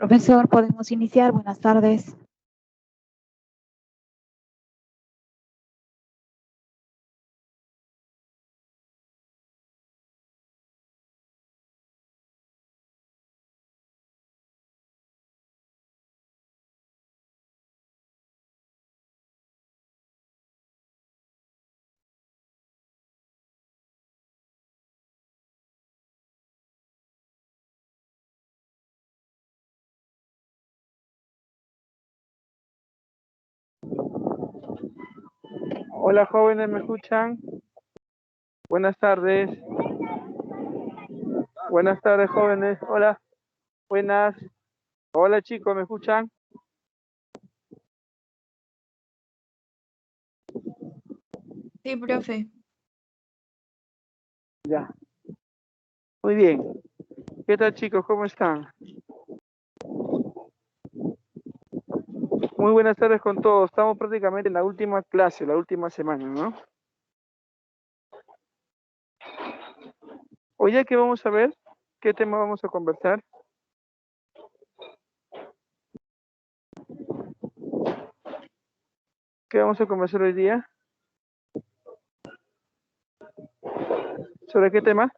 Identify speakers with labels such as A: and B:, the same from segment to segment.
A: Profesor, podemos iniciar. Buenas tardes.
B: Hola jóvenes, ¿me escuchan? Buenas tardes. Buenas tardes jóvenes. Hola. Buenas. Hola chicos, ¿me escuchan?
C: Sí, profe.
B: Ya. Muy bien. ¿Qué tal chicos? ¿Cómo están? Muy buenas tardes con todos. Estamos prácticamente en la última clase, la última semana, ¿no? Hoy ya que vamos a ver, ¿qué tema vamos a conversar? ¿Qué vamos a conversar hoy día? ¿Sobre qué tema?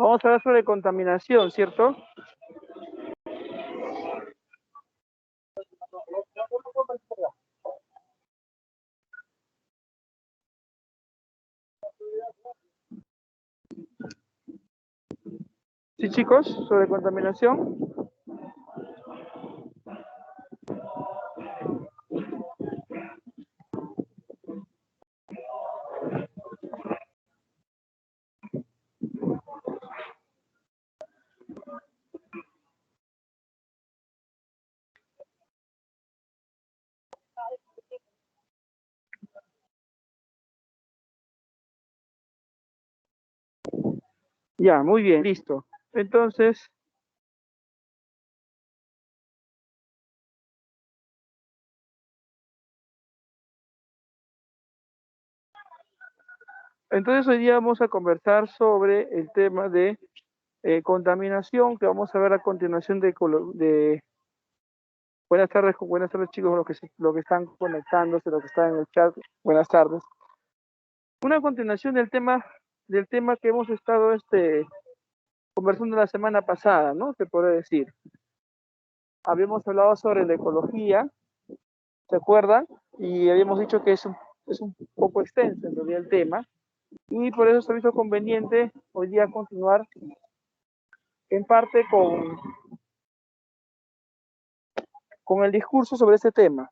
B: Vamos a hablar sobre contaminación, ¿cierto? Sí, chicos, sobre contaminación. Ya, muy bien, listo. Entonces, hoy día vamos a conversar sobre el tema de contaminación, que vamos a ver a continuación de... Buenas tardes chicos, los que están conectándose, los que están en el chat, buenas tardes. Una continuación del tema que hemos estado conversando la semana pasada, ¿no? Se puede decir. Habíamos hablado sobre la ecología, ¿se acuerdan? Y habíamos dicho que es un poco extenso en realidad el tema, y por eso se ha visto conveniente hoy día continuar en parte con el discurso sobre este tema.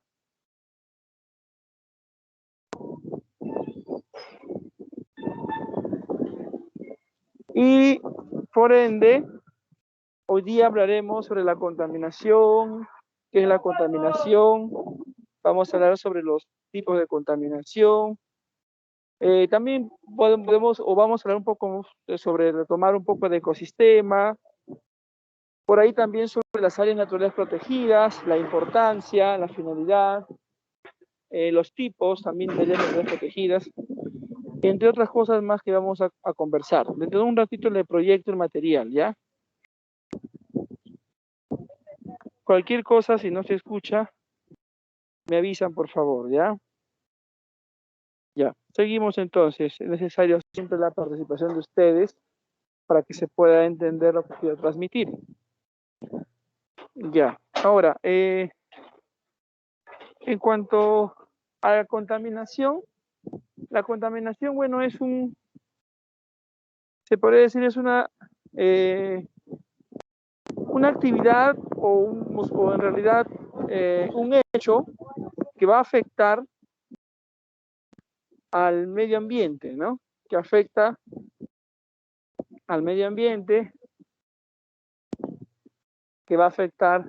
B: Y por ende, hoy día hablaremos sobre la contaminación, qué es la contaminación, vamos a hablar sobre los tipos de contaminación. También podemos o vamos a hablar un poco sobre retomar un poco de ecosistema, por ahí también sobre las áreas naturales protegidas, la importancia, la finalidad, los tipos también de áreas naturales protegidas, entre otras cosas más que vamos a conversar. Dentro de un ratito le proyecto el material, ¿ya? Cualquier cosa, si no se escucha, me avisan, por favor, ¿ya? Ya, seguimos entonces. Es necesario siempre la participación de ustedes para que se pueda entender lo que quiero transmitir. Ya, ahora, en cuanto a la contaminación, bueno, se podría decir, es una actividad o en realidad un hecho que va a afectar al medio ambiente, ¿no? Que afecta al medio ambiente, que va a afectar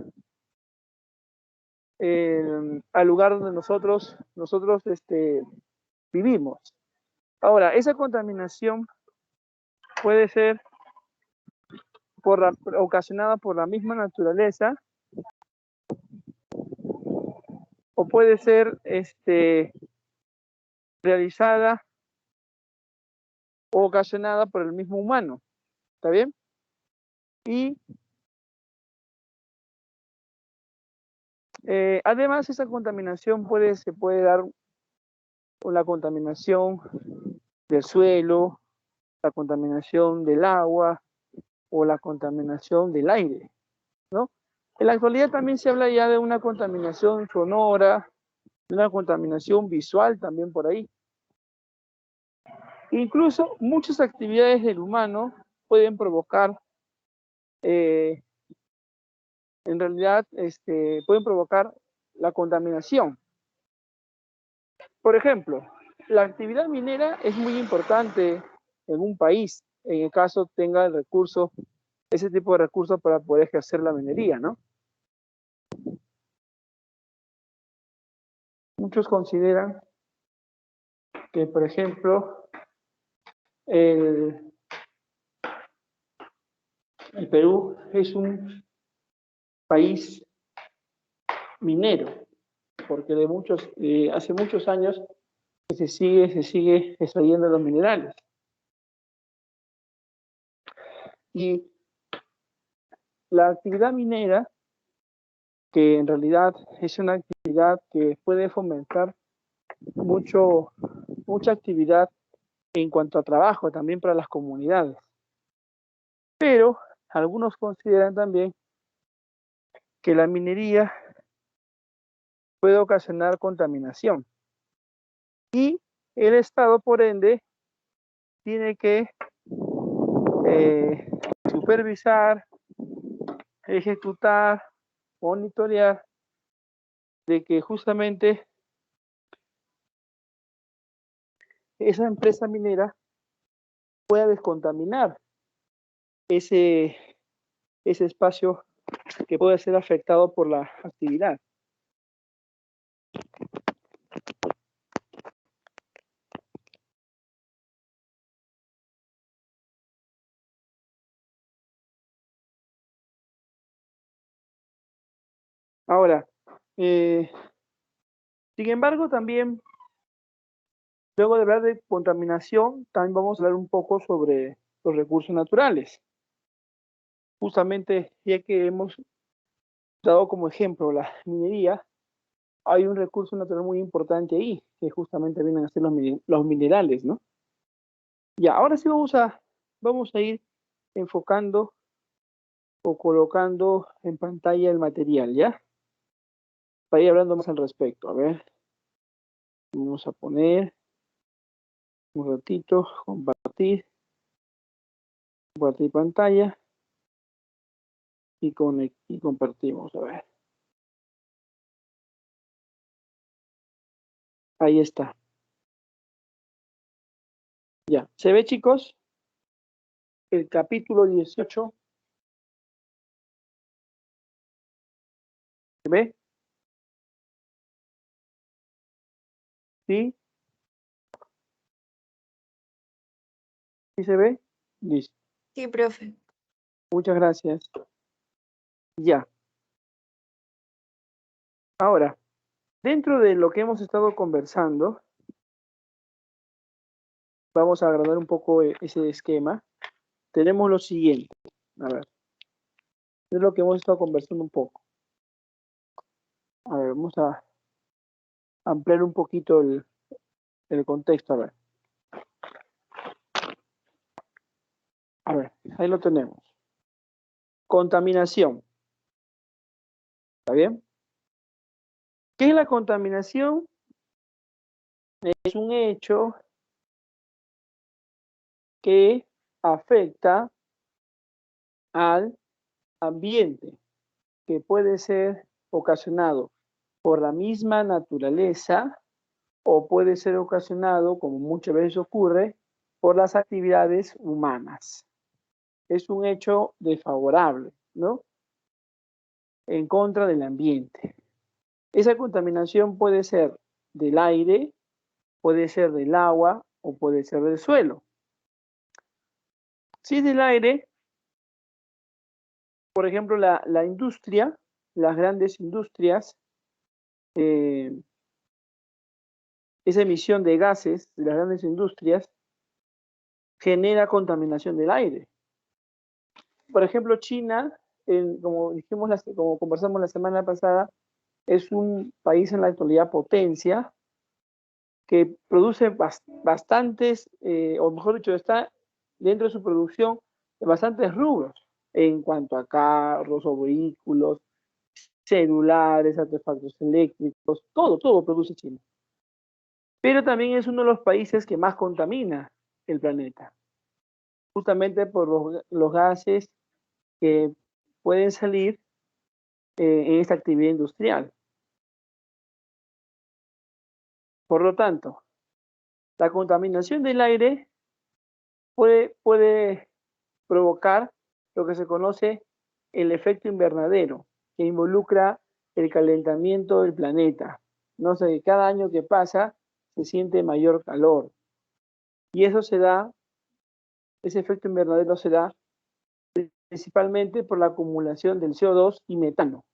B: al lugar donde nosotros vivimos. Ahora, esa contaminación puede ser ocasionada por la misma naturaleza, o puede ser realizada o ocasionada por el mismo humano. ¿Está bien? Y además esa contaminación se puede dar con la contaminación del suelo, la contaminación del agua o la contaminación del aire, ¿no? En la actualidad también se habla ya de una contaminación sonora, de una contaminación visual también por ahí. Incluso muchas actividades del humano pueden provocar, en realidad, pueden provocar la contaminación. Por ejemplo, la actividad minera es muy importante en un país, en el caso tenga el recurso, ese tipo de recursos para poder ejercer la minería, ¿no? Muchos consideran que, por ejemplo, el Perú es un país minero, porque hace muchos años que se sigue extrayendo los minerales. Y la actividad minera, que en realidad es una actividad que puede fomentar mucha actividad en cuanto a trabajo también para las comunidades. Pero algunos consideran también que la minería puede ocasionar contaminación y el Estado, por ende, tiene que supervisar, ejecutar, monitorear de que justamente esa empresa minera pueda descontaminar ese espacio que puede ser afectado por la actividad. Ahora, sin embargo, también, luego de hablar de contaminación, también vamos a hablar un poco sobre los recursos naturales. Justamente, ya que hemos dado como ejemplo la minería, hay un recurso natural muy importante ahí, que justamente vienen a ser los minerales, ¿no? Ya, ahora sí vamos a ir enfocando o colocando en pantalla el material, ¿ya? Para ir hablando más al respecto. A ver, vamos a poner un ratito, compartir pantalla y compartimos. A ver, ahí está. Ya, ¿se ve, chicos? El capítulo 18. ¿Se ve? ¿Sí? ¿Sí se ve? Listo.
C: Sí, profe.
B: Muchas gracias. Ya. Ahora, dentro de lo que hemos estado conversando, vamos a agrandar un poco ese esquema. Tenemos lo siguiente. A ver. Es lo que hemos estado conversando un poco. A ver, vamos a ampliar un poquito el contexto. A ver, ahí lo tenemos. Contaminación. ¿Está bien? ¿Qué es la contaminación? Es un hecho que afecta al ambiente, que puede ser ocasionado por la misma naturaleza o puede ser ocasionado, como muchas veces ocurre, por las actividades humanas. Es un hecho desfavorable, ¿no? En contra del ambiente. Esa contaminación puede ser del aire, puede ser del agua o puede ser del suelo. Si es del aire, por ejemplo, la industria, las grandes industrias, esa emisión de gases de las grandes industrias genera contaminación del aire. Por ejemplo, China, como dijimos, como conversamos la semana pasada, es un país en la actualidad potencia que produce bastantes, o mejor dicho, está dentro de su producción de bastantes rubros en cuanto a carros o vehículos, celulares, artefactos eléctricos, todo produce China. Pero también es uno de los países que más contamina el planeta, justamente por los gases que pueden salir en esta actividad industrial. Por lo tanto, la contaminación del aire puede provocar lo que se conoce el efecto invernadero, que involucra el calentamiento del planeta. No sé, cada año que pasa se siente mayor calor. Y eso se da, ese efecto invernadero se da principalmente por la acumulación del CO2 y metano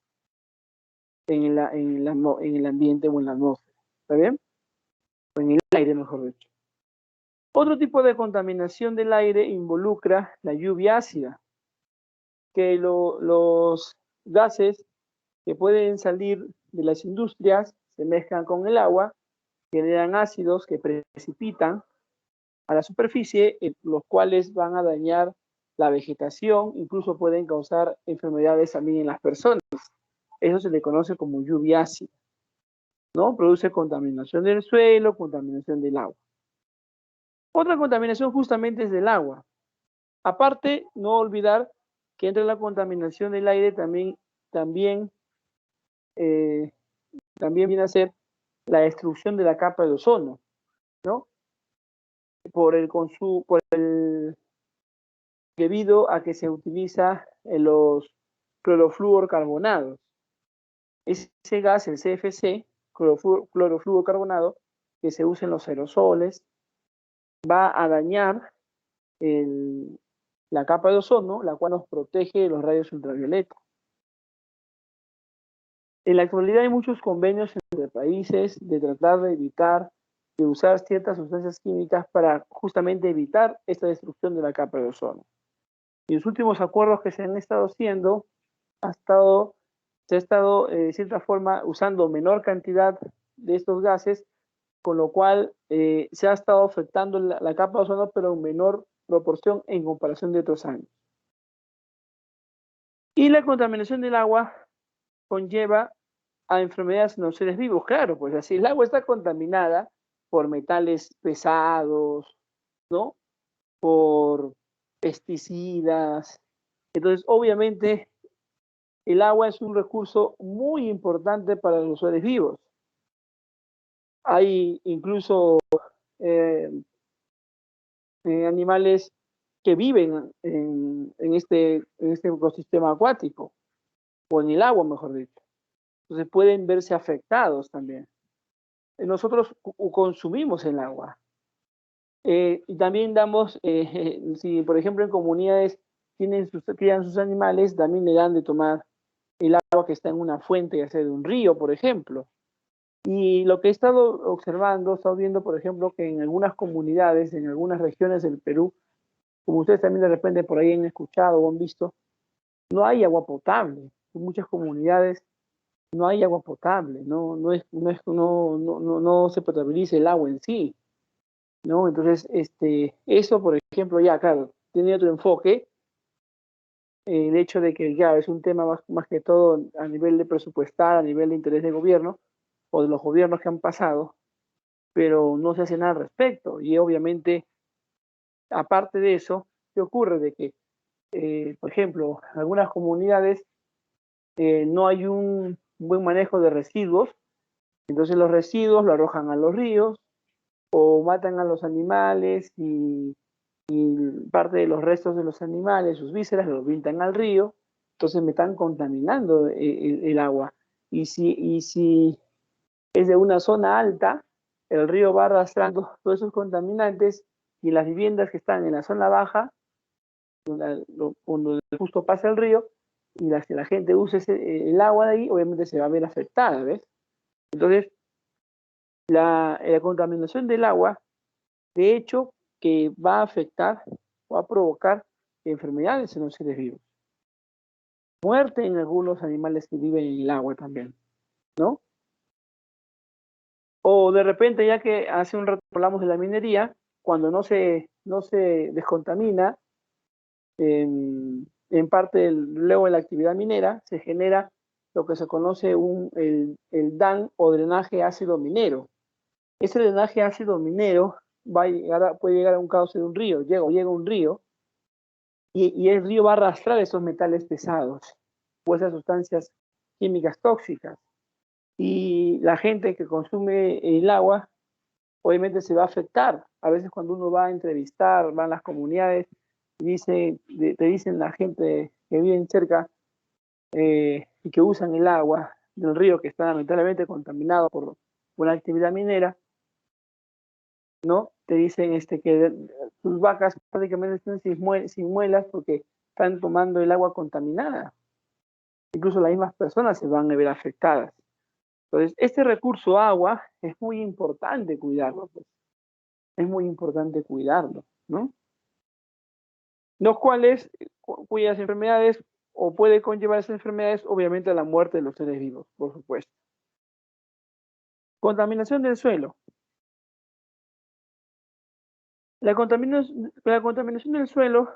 B: en el ambiente o en la atmósfera. ¿Está bien? O en el aire, mejor dicho. Otro tipo de contaminación del aire involucra la lluvia ácida, que los gases que pueden salir de las industrias se mezclan con el agua, generan ácidos que precipitan a la superficie, los cuales van a dañar la vegetación, incluso pueden causar enfermedades también en las personas. Eso se le conoce como lluvia ácida, ¿no? Produce contaminación del suelo, contaminación del agua. Otra contaminación justamente es del agua. Aparte, no olvidar que entre la contaminación del aire también viene a ser la destrucción de la capa de ozono, ¿no? Debido a que se utiliza los clorofluorcarbonados. Ese gas, el CFC, clorofluorcarbonado, que se usa en los aerosoles, va a dañar la capa de ozono, la cual nos protege de los rayos ultravioleta. En la actualidad hay muchos convenios entre países de tratar de evitar de usar ciertas sustancias químicas para justamente evitar esta destrucción de la capa de ozono. Y los últimos acuerdos que se han estado haciendo, se ha estado de cierta forma usando menor cantidad de estos gases, con lo cual se ha estado afectando la capa de ozono, pero en menor proporción en comparación de otros años. Y la contaminación del agua conlleva a enfermedades en los seres vivos. Claro, pues así el agua está contaminada por metales pesados, ¿no? Por pesticidas. Entonces, obviamente, el agua es un recurso muy importante para los seres vivos. Hay incluso animales que viven en este ecosistema acuático, o en el agua, mejor dicho. Entonces pueden verse afectados también. Nosotros consumimos el agua. Y también damos, si por ejemplo en comunidades crían sus animales, también le dan de tomar el agua que está en una fuente, ya sea de un río, por ejemplo. Y lo que he estado observando, he estado viendo, por ejemplo, que en algunas comunidades, en algunas regiones del Perú, como ustedes también de repente por ahí han escuchado o han visto, no hay agua potable. En muchas comunidades no hay agua potable, no se potabiliza el agua en sí, ¿no? Entonces, eso, por ejemplo, ya, claro, tiene otro enfoque, el hecho de que ya es un tema más que todo a nivel de presupuestal, a nivel de interés de gobierno, o de los gobiernos que han pasado, pero no se hace nada al respecto. Y obviamente, aparte de eso, ¿qué ocurre? De que, por ejemplo, en algunas comunidades no hay un buen manejo de residuos, entonces los residuos lo arrojan a los ríos o matan a los animales y parte de los restos de los animales, sus vísceras, lo vintan al río, entonces me están contaminando el agua. Y si es de una zona alta, el río va arrastrando todos esos contaminantes y las viviendas que están en la zona baja, donde justo pasa el río, y la gente usa el agua de ahí, obviamente se va a ver afectada, ¿ves? Entonces, la contaminación del agua, de hecho, que va a afectar o a provocar enfermedades en los seres vivos. Muerte en algunos animales que viven en el agua también, ¿no? O de repente, ya que hace un rato hablamos de la minería, cuando no se descontamina en parte luego de la actividad minera, se genera lo que se conoce el DAN o drenaje ácido minero. Ese drenaje ácido minero puede llegar a un cauce de un río, llega un río, y el río va a arrastrar esos metales pesados o esas sustancias químicas tóxicas. Y la gente que consume el agua, obviamente se va a afectar. A veces cuando uno va a entrevistar, van a las comunidades, te dicen la gente que viven cerca y que usan el agua del río que está lamentablemente contaminado por una actividad minera, ¿no? Te dicen que tus vacas prácticamente están sin muelas porque están tomando el agua contaminada. Incluso las mismas personas se van a ver afectadas. Entonces, este recurso agua es muy importante cuidarlo, pues. Es muy importante cuidarlo, ¿no? Los cuales, cuyas enfermedades o puede conllevar esas enfermedades, obviamente, a la muerte de los seres vivos, por supuesto. Contaminación del suelo. La contaminación del suelo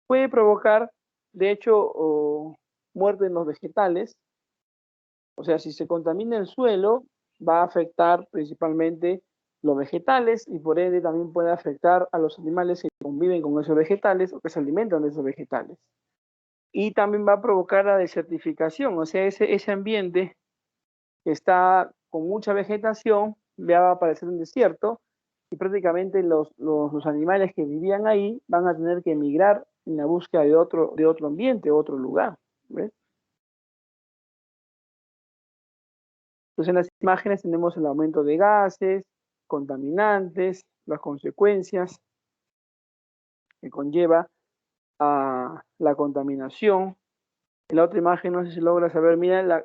B: puede provocar, de hecho, muerte en los vegetales. O sea, si se contamina el suelo, va a afectar principalmente los vegetales y por ende también puede afectar a los animales que conviven con esos vegetales o que se alimentan de esos vegetales. Y también va a provocar la desertificación, o sea, ese ambiente que está con mucha vegetación va a aparecer un desierto y prácticamente los animales que vivían ahí van a tener que emigrar en la búsqueda de otro ambiente, otro lugar. ¿Ves? Entonces en las imágenes tenemos el aumento de gases, contaminantes, las consecuencias que conlleva a la contaminación. En la otra imagen, no sé si logra saber, mira la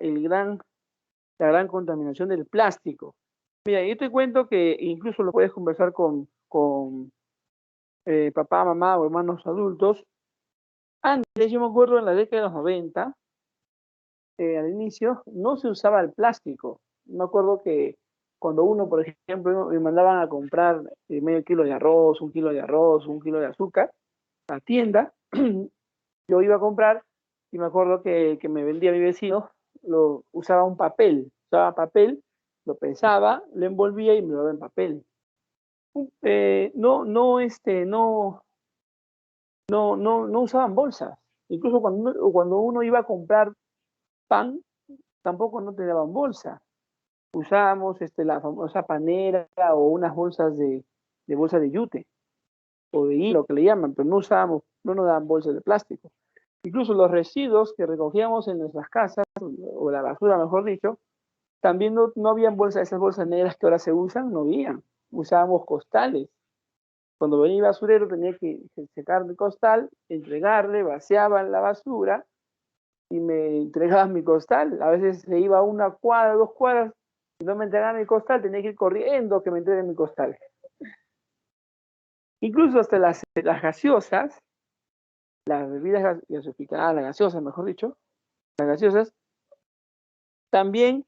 B: gran contaminación del plástico. Mira, yo te cuento que incluso lo puedes conversar con papá, mamá o hermanos adultos. Antes, yo me acuerdo en la década de los 90, al inicio, no se usaba el plástico. Me acuerdo que cuando uno, por ejemplo, me mandaban a comprar medio kilo de arroz, 1 kilo de arroz, 1 kilo de azúcar, a la tienda, yo iba a comprar y me acuerdo que me vendía mi vecino, usaba papel, lo pesaba, lo envolvía y me lo daba en papel. No usaban bolsas. Incluso cuando uno iba a comprar pan, tampoco no te daban bolsa. Usábamos la famosa panera o unas bolsas de bolsa de yute o de hilo que le llaman, pero no nos daban bolsas de plástico. Incluso los residuos que recogíamos en nuestras casas, o la basura mejor dicho, también no habían bolsas, esas bolsas negras que ahora se usan, no habían. Usábamos costales. Cuando venía el basurero tenía que secar mi costal, entregarle, vaciaban la basura y me entregaban mi costal. A veces se iba 1 cuadra, 2 cuadras, y no me entregaban mi costal, tenía que ir corriendo que me entreguen mi costal. Incluso hasta las gaseosas, las bebidas gasificadas, las gaseosas, mejor dicho, las gaseosas, también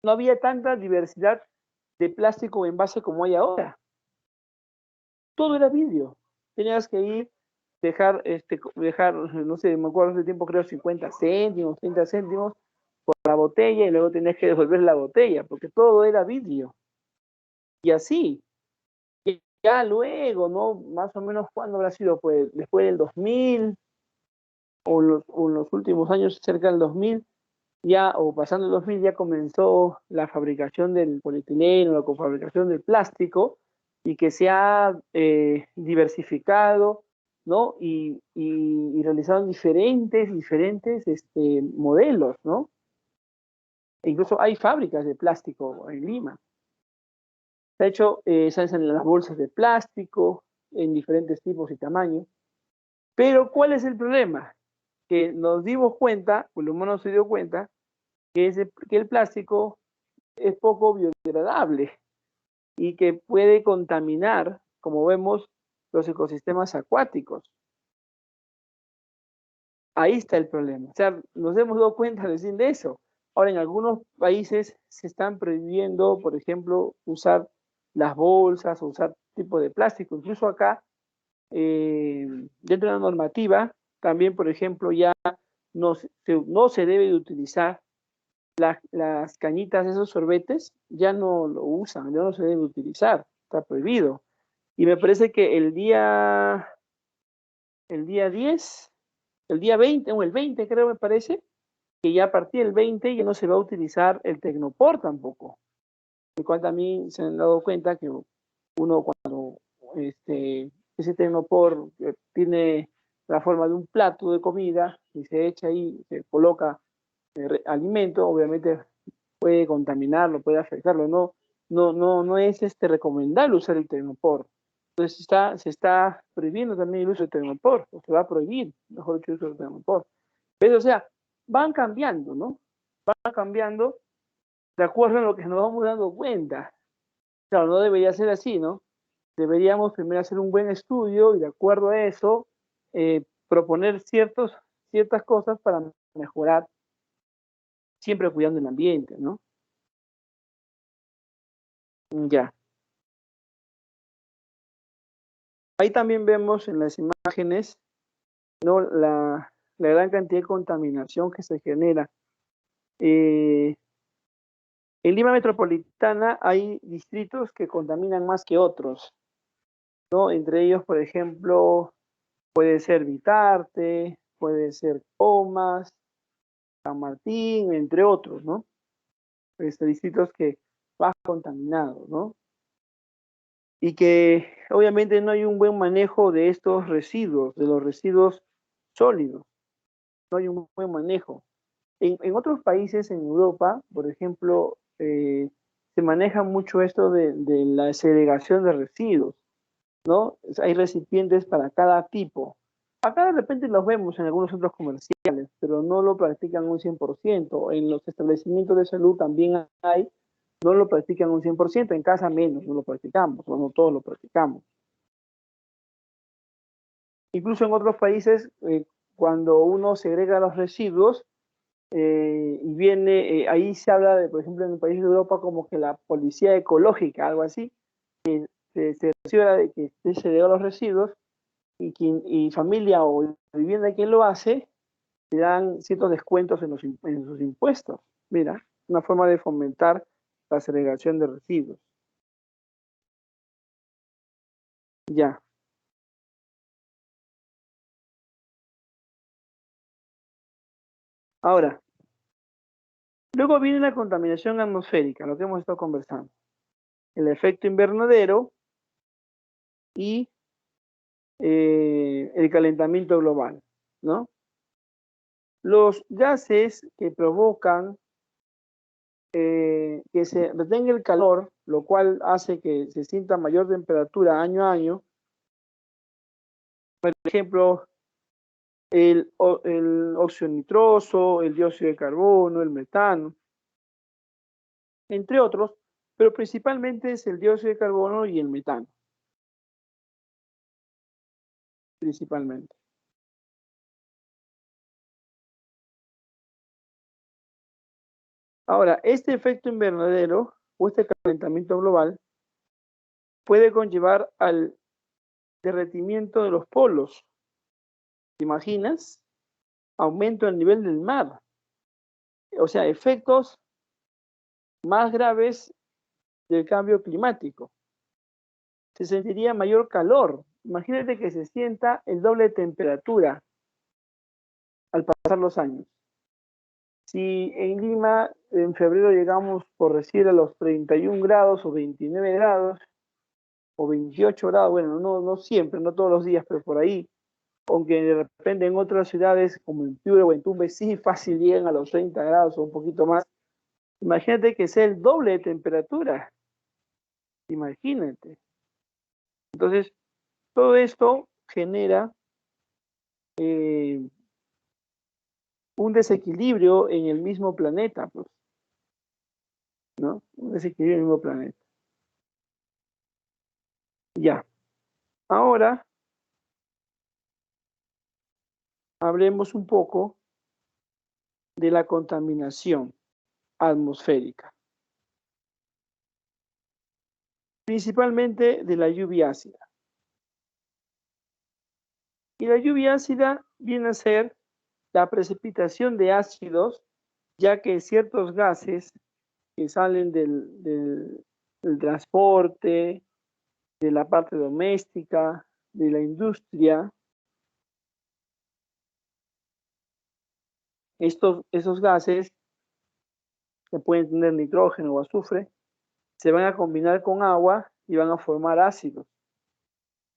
B: no había tanta diversidad de plástico o envase como hay ahora. Todo era vidrio. Tenías que ir, dejar, no sé, me acuerdo hace tiempo, creo 50 céntimos, 30 céntimos por la botella y luego tenías que devolver la botella, porque todo era vidrio. Y así. Y ya luego, ¿no? Más o menos, ¿cuándo habrá sido? Pues después del 2000 o en los últimos años, cerca del 2000, ya, o pasando el 2000, ya comenzó la fabricación del polietileno, la fabricación del plástico, y que se ha diversificado, ¿no? Y realizaron diferentes modelos, ¿no? E incluso hay fábricas de plástico en Lima. De hecho, se hacen las bolsas de plástico en diferentes tipos y tamaños. Pero, ¿cuál es el problema? Que nos dimos cuenta, o el humano se dio cuenta, que el plástico es poco biodegradable y que puede contaminar, como vemos, los ecosistemas acuáticos. Ahí está el problema. O sea, nos hemos dado cuenta recién de eso. Ahora, en algunos países se están prohibiendo, por ejemplo, usar las bolsas o usar tipo de plástico. Incluso acá, dentro de la normativa, también, por ejemplo, ya no se debe de utilizar las cañitas de esos sorbetes, ya no lo usan, ya no se debe utilizar, está prohibido. Y me parece que el día 10, el día 20, o el 20 creo me parece, que ya a partir del 20 ya no se va a utilizar el Tecnopor tampoco. El cual también se han dado cuenta que uno cuando ese Tecnopor tiene la forma de un plato de comida y se echa ahí, se coloca alimento, obviamente puede contaminarlo, puede afectarlo, no es recomendable usar el Tecnopor. Entonces se está prohibiendo también el uso del Tecnopor, o se va a prohibir, mejor dicho, el uso del Tecnopor. Pero, o sea, van cambiando, ¿no? Van cambiando de acuerdo a lo que nos vamos dando cuenta. Claro, no debería ser así, ¿no? Deberíamos primero hacer un buen estudio y de acuerdo a eso proponer ciertas cosas para mejorar, siempre cuidando el ambiente, ¿no? Ya. Ahí también vemos en las imágenes, ¿no? La gran cantidad de contaminación que se genera. En Lima Metropolitana hay distritos que contaminan más que otros, ¿no? Entre ellos, por ejemplo, puede ser Vitarte, puede ser Comas, San Martín, entre otros, ¿no? Distritos que más contaminados, ¿no? Y que obviamente no hay un buen manejo de estos residuos, de los residuos sólidos. No hay un buen manejo. En otros países en Europa, por ejemplo, se maneja mucho esto de la segregación de residuos, ¿no? Hay recipientes para cada tipo. Acá de repente los vemos en algunos centros comerciales, pero no lo practican un 100%. En los establecimientos de salud también hay, no lo practican un 100%. En casa menos, no lo practicamos, o no todos lo practicamos. Incluso en otros países, cuando uno segrega los residuos, y viene, ahí se habla de, por ejemplo, en el país de Europa, como que la policía ecológica, algo así, que se asegura de que se segregan los residuos y familia o vivienda quien lo hace, le dan ciertos descuentos en sus impuestos. Mira, una forma de fomentar la segregación de residuos. Ya. Ahora, luego viene la contaminación atmosférica, lo que hemos estado conversando. El efecto invernadero y el calentamiento global, ¿no? Los gases que provocan que se retenga el calor, lo cual hace que se sienta mayor temperatura año a año. Por ejemplo, el óxido nitroso, el dióxido de carbono, el metano, entre otros, pero principalmente es el dióxido de carbono y el metano, principalmente. Ahora, este efecto invernadero o este calentamiento global puede conllevar al derretimiento de los polos. ¿Te imaginas? Aumento del nivel del mar. O sea, efectos más graves del cambio climático. Se sentiría mayor calor. Imagínate que se sienta el doble de temperatura al pasar los años. Si en Lima en febrero llegamos, por decir, a los 31 grados o 29 grados o 28 grados, bueno, no siempre, no todos los días, pero por ahí, aunque de repente en otras ciudades como en Piura o en Tumbes sí fácil llegan a los 30 grados o un poquito más, imagínate que sea el doble de temperatura, imagínate. Entonces, todo esto genera un desequilibrio en el mismo planeta, pues. ¿no? Un desequilibrio en el mismo planeta. Ya. Ahora hablemos un poco de la contaminación atmosférica, principalmente de la lluvia ácida. Y la lluvia ácida viene a ser la precipitación de ácidos, ya que ciertos gases que salen del transporte, de la parte doméstica, de la industria, esos gases, que pueden tener nitrógeno o azufre, se van a combinar con agua y van a formar ácidos.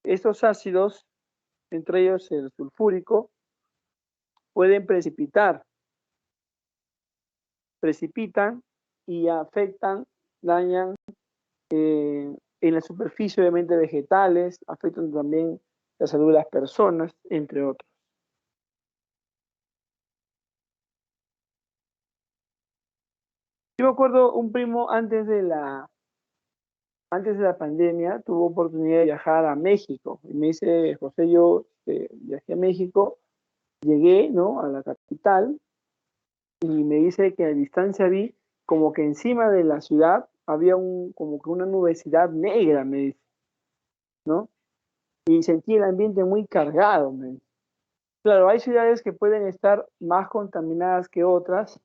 B: Estos ácidos, entre ellos el sulfúrico, pueden precipitan y afectan, dañan en la superficie, obviamente, vegetales, afectan también la salud de las personas, entre otros. Yo me acuerdo un primo antes de la pandemia tuvo oportunidad de viajar a México y me dice, José, yo viajé a México, llegué, ¿no?, a la capital y me dice que a distancia vi como que encima de la ciudad había como que una nubosidad negra, me dice, ¿no? Y sentí el ambiente muy cargado, me dice. Claro, hay ciudades que pueden estar más contaminadas que otras.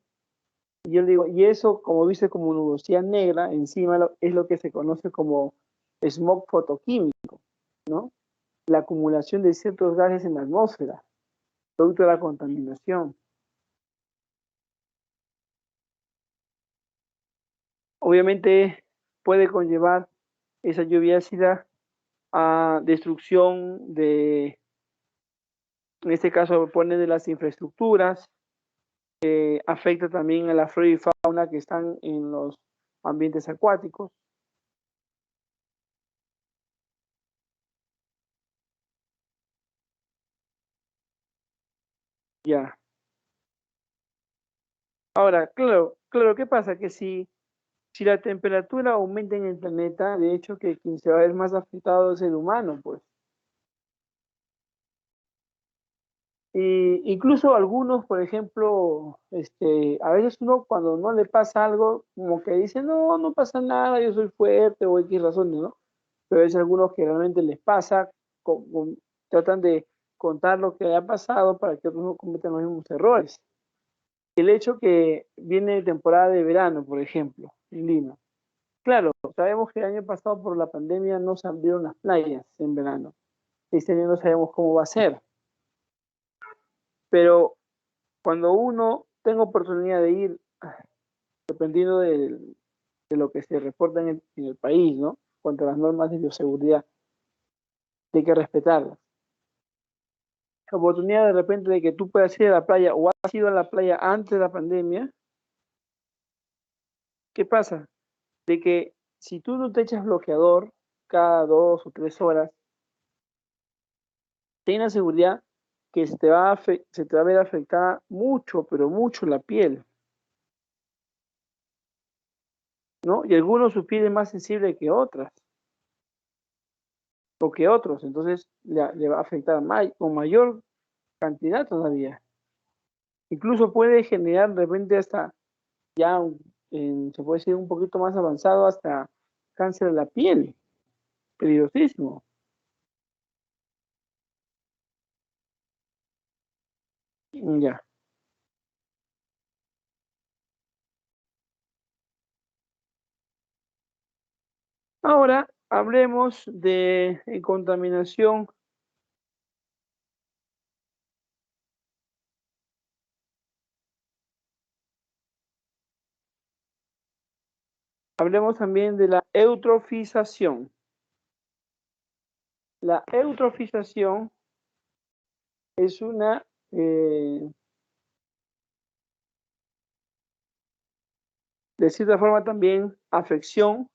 B: Y yo le digo, y eso, como viste, como nubosidad negra, encima es lo que se conoce como smog fotoquímico, ¿no? La acumulación de ciertos gases en la atmósfera, producto de la contaminación. Obviamente puede conllevar esa lluvia ácida a destrucción en este caso pone de las infraestructuras, afecta también a la flora y fauna que están en los ambientes acuáticos. Ya. Ahora, claro, ¿qué pasa? Que si la temperatura aumenta en el planeta, de hecho que quien se va a ver más afectado es el humano, pues. Y incluso algunos, por ejemplo, a veces uno cuando no le pasa algo, como que dice, no, no pasa nada, yo soy fuerte o X razones, ¿no? Pero hay algunos que realmente les pasa, tratan de contar lo que ha pasado para que otros no cometan los mismos errores. El hecho que viene temporada de verano, por ejemplo, en Lima. Claro, sabemos que el año pasado por la pandemia no se abrieron las playas en verano. Este año no sabemos cómo va a ser. Pero cuando uno tenga oportunidad de ir, dependiendo de lo que se reporta en el país, ¿no? Cuanto a las normas de bioseguridad, hay que respetarlas. La oportunidad de repente de que tú puedas ir a la playa o has ido a la playa antes de la pandemia, ¿qué pasa? De que si tú no te echas bloqueador cada 2 o 3 horas, ten la seguridad que se te va a ver afectada mucho, pero mucho la piel, ¿no? Y algunos su piel es más sensible que otras, o que otros, entonces le va a afectar con mayor cantidad todavía. Incluso puede generar de repente hasta ya, se puede decir un poquito más avanzado, hasta cáncer de la piel, peligrosísimo. Ya. Ahora hablemos de contaminación. Hablemos también de la eutrofización. La eutrofización es una de cierta forma también afección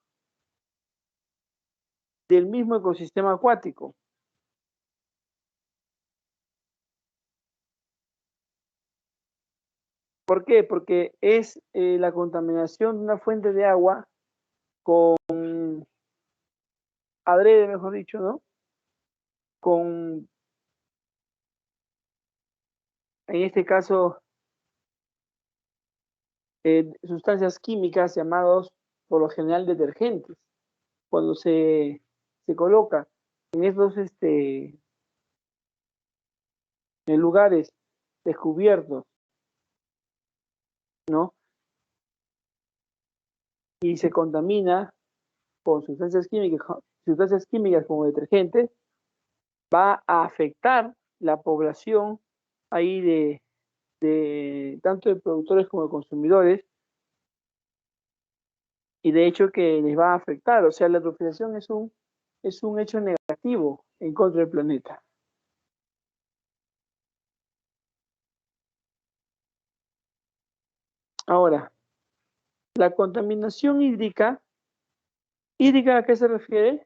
B: del mismo ecosistema acuático. ¿Por qué? Porque es la contaminación de una fuente de agua con adrede, mejor dicho, ¿no? Con, en este caso, sustancias químicas llamados por lo general detergentes. Cuando se coloca en estos en lugares descubiertos, ¿no? Y se contamina con sustancias químicas como detergentes, va a afectar la población ahí de tanto de productores como de consumidores, y de hecho que les va a afectar. O sea, la eutrofización es un hecho negativo en contra del planeta. Ahora, la contaminación hídrica, ¿hídrica a qué se refiere?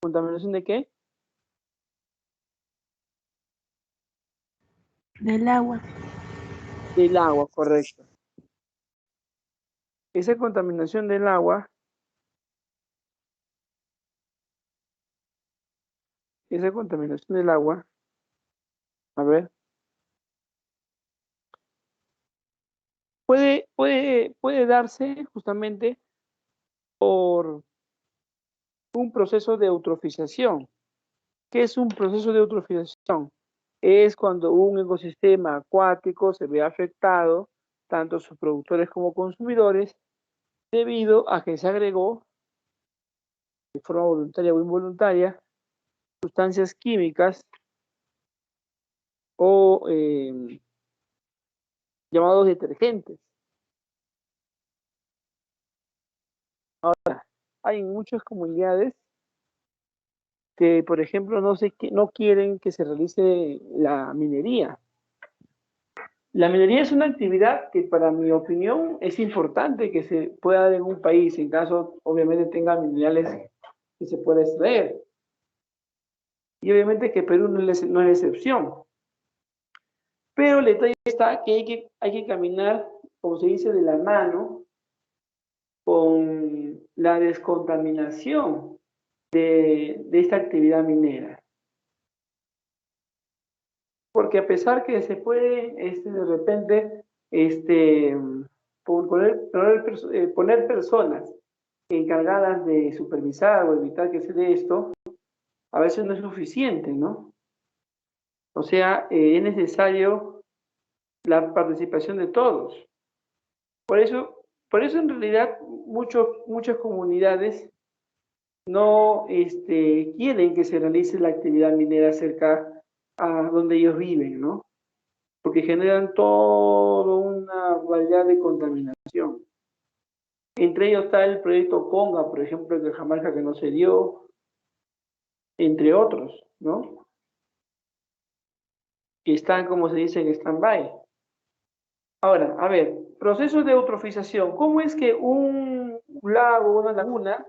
B: ¿Contaminación de qué?
D: Del agua.
B: Del agua, correcto. Esa contaminación del agua, a ver, puede darse justamente por un proceso de eutrofización. ¿Qué es un proceso de eutrofización? Es cuando un ecosistema acuático se ve afectado, tanto sus productores como consumidores, debido a que se agregó, de forma voluntaria o involuntaria, sustancias químicas o llamados detergentes. Ahora, hay muchas comunidades que, por ejemplo, no quieren que se realice la minería. La minería es una actividad que, para mi opinión, es importante que se pueda dar en un país, en caso, obviamente, tenga minerales que se pueda extraer. Y obviamente que Perú no es la excepción. Pero el detalle está que hay que caminar, como se dice, de la mano con la descontaminación de esta actividad minera. Porque a pesar que se puede de repente poner personas encargadas de supervisar o evitar que se dé esto, a veces no es suficiente, ¿no? O sea, es necesario la participación de todos. Por eso en realidad muchas comunidades no quieren que se realice la actividad minera cerca a donde ellos viven, ¿no? Porque generan toda una variedad de contaminación. Entre ellos está el proyecto Conga, por ejemplo, de Jamaica, que no se dio, entre otros, ¿no? Que están, como se dice, en stand-by. Ahora, a ver, procesos de eutrofización. ¿Cómo es que un lago, una laguna,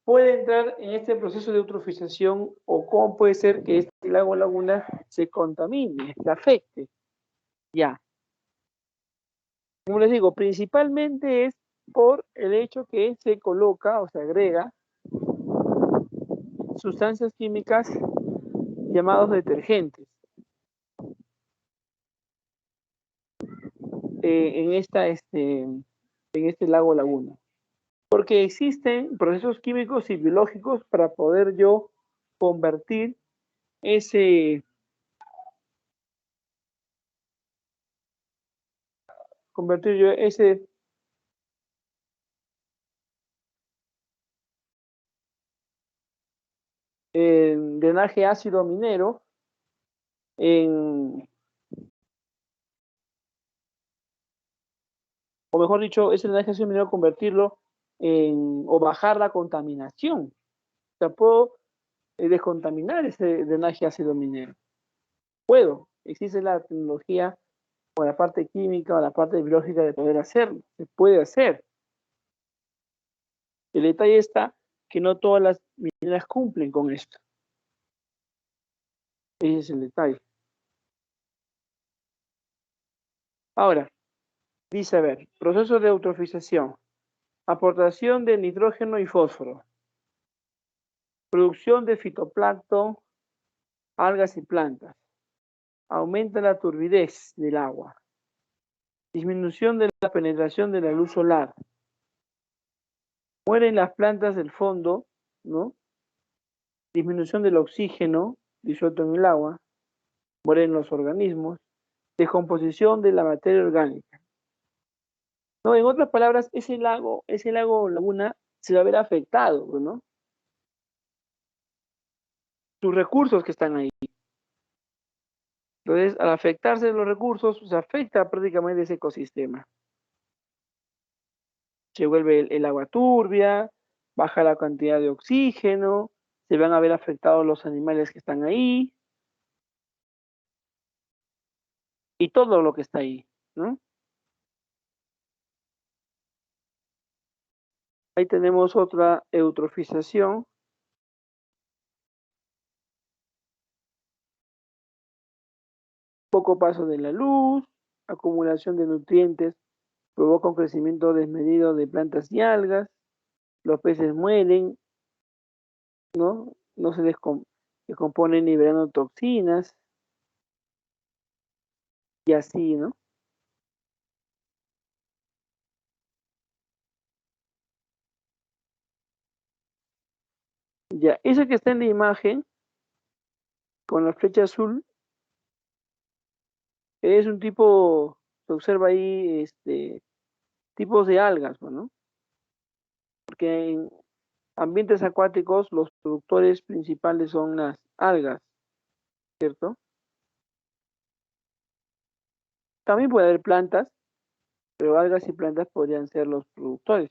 B: puede entrar en este proceso de eutrofización, o cómo puede ser que este lago o laguna se contamine, se afecte? Ya. Como les digo, principalmente es por el hecho que se coloca o se agrega sustancias químicas llamados detergentes en este lago o laguna. Porque existen procesos químicos y biológicos para poder yo convertir ese drenaje ácido minero o mejor dicho, ese drenaje ácido minero convertirlo o bajar la contaminación. O sea, puedo descontaminar ese drenaje ácido minero. Puedo, existe la tecnología o la parte química o la parte biológica de poder hacerlo, se puede hacer. El detalle está que no todas las mineras cumplen con esto. Ese es el detalle. Ahora, dice, a ver, proceso de eutrofización, aportación de nitrógeno y fósforo, producción de fitoplancton, algas y plantas, aumenta la turbidez del agua, disminución de la penetración de la luz solar, mueren las plantas del fondo, ¿no? Disminución del oxígeno disuelto en el agua, mueren los organismos, descomposición de la materia orgánica. No, en otras palabras, ese lago o laguna se va a ver afectado, ¿no? Sus recursos que están ahí. Entonces, al afectarse los recursos, se afecta prácticamente ese ecosistema. Se vuelve el agua turbia, baja la cantidad de oxígeno, se van a ver afectados los animales que están ahí y todo lo que está ahí, ¿no? Ahí tenemos otra eutrofización. Poco paso de la luz, acumulación de nutrientes, provoca un crecimiento desmedido de plantas y algas, los peces mueren, ¿no? No se descomponen liberando toxinas y así, ¿no? Ya, eso que está en la imagen, con la flecha azul, es un tipo, se observa ahí, tipos de algas, ¿no? Porque en ambientes acuáticos los productores principales son las algas, ¿cierto? También puede haber plantas, pero algas y plantas podrían ser los productores.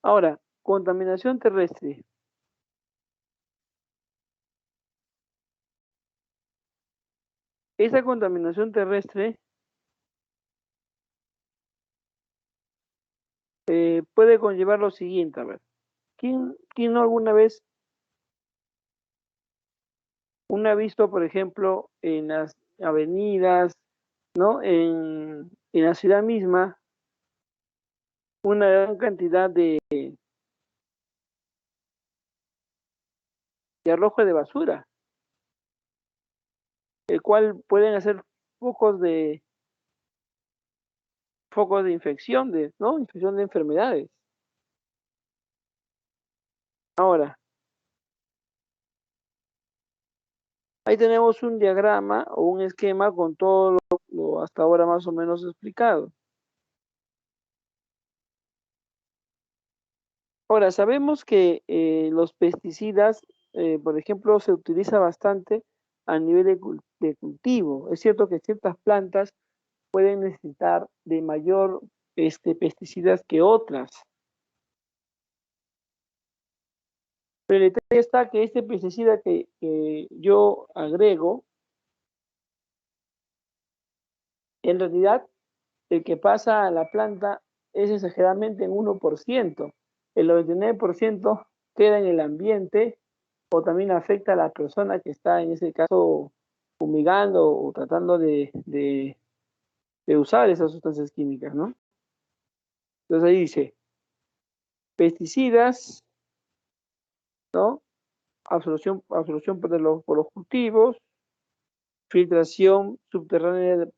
B: Ahora, contaminación terrestre. Esa contaminación terrestre puede conllevar lo siguiente, a ver. ¿Quién no alguna vez uno ha visto, por ejemplo, en las avenidas, ¿no? En la ciudad misma, una gran cantidad de arrojo de basura, el cual pueden hacer focos de infección, ¿no? Infección de enfermedades. Ahora, ahí tenemos un diagrama o un esquema con todo lo hasta ahora más o menos explicado. Ahora, sabemos que los pesticidas, por ejemplo, se utiliza bastante a nivel de cultivo. Es cierto que ciertas plantas pueden necesitar de mayor pesticidas que otras. Pero el detalle está que este pesticida que yo agrego, en realidad el que pasa a la planta es exageradamente en 1%. El 99% queda en el ambiente o también afecta a la persona que está en ese caso fumigando o tratando de usar esas sustancias químicas, ¿no? Entonces ahí dice, pesticidas, ¿no? Absorción por los cultivos, filtración subterránea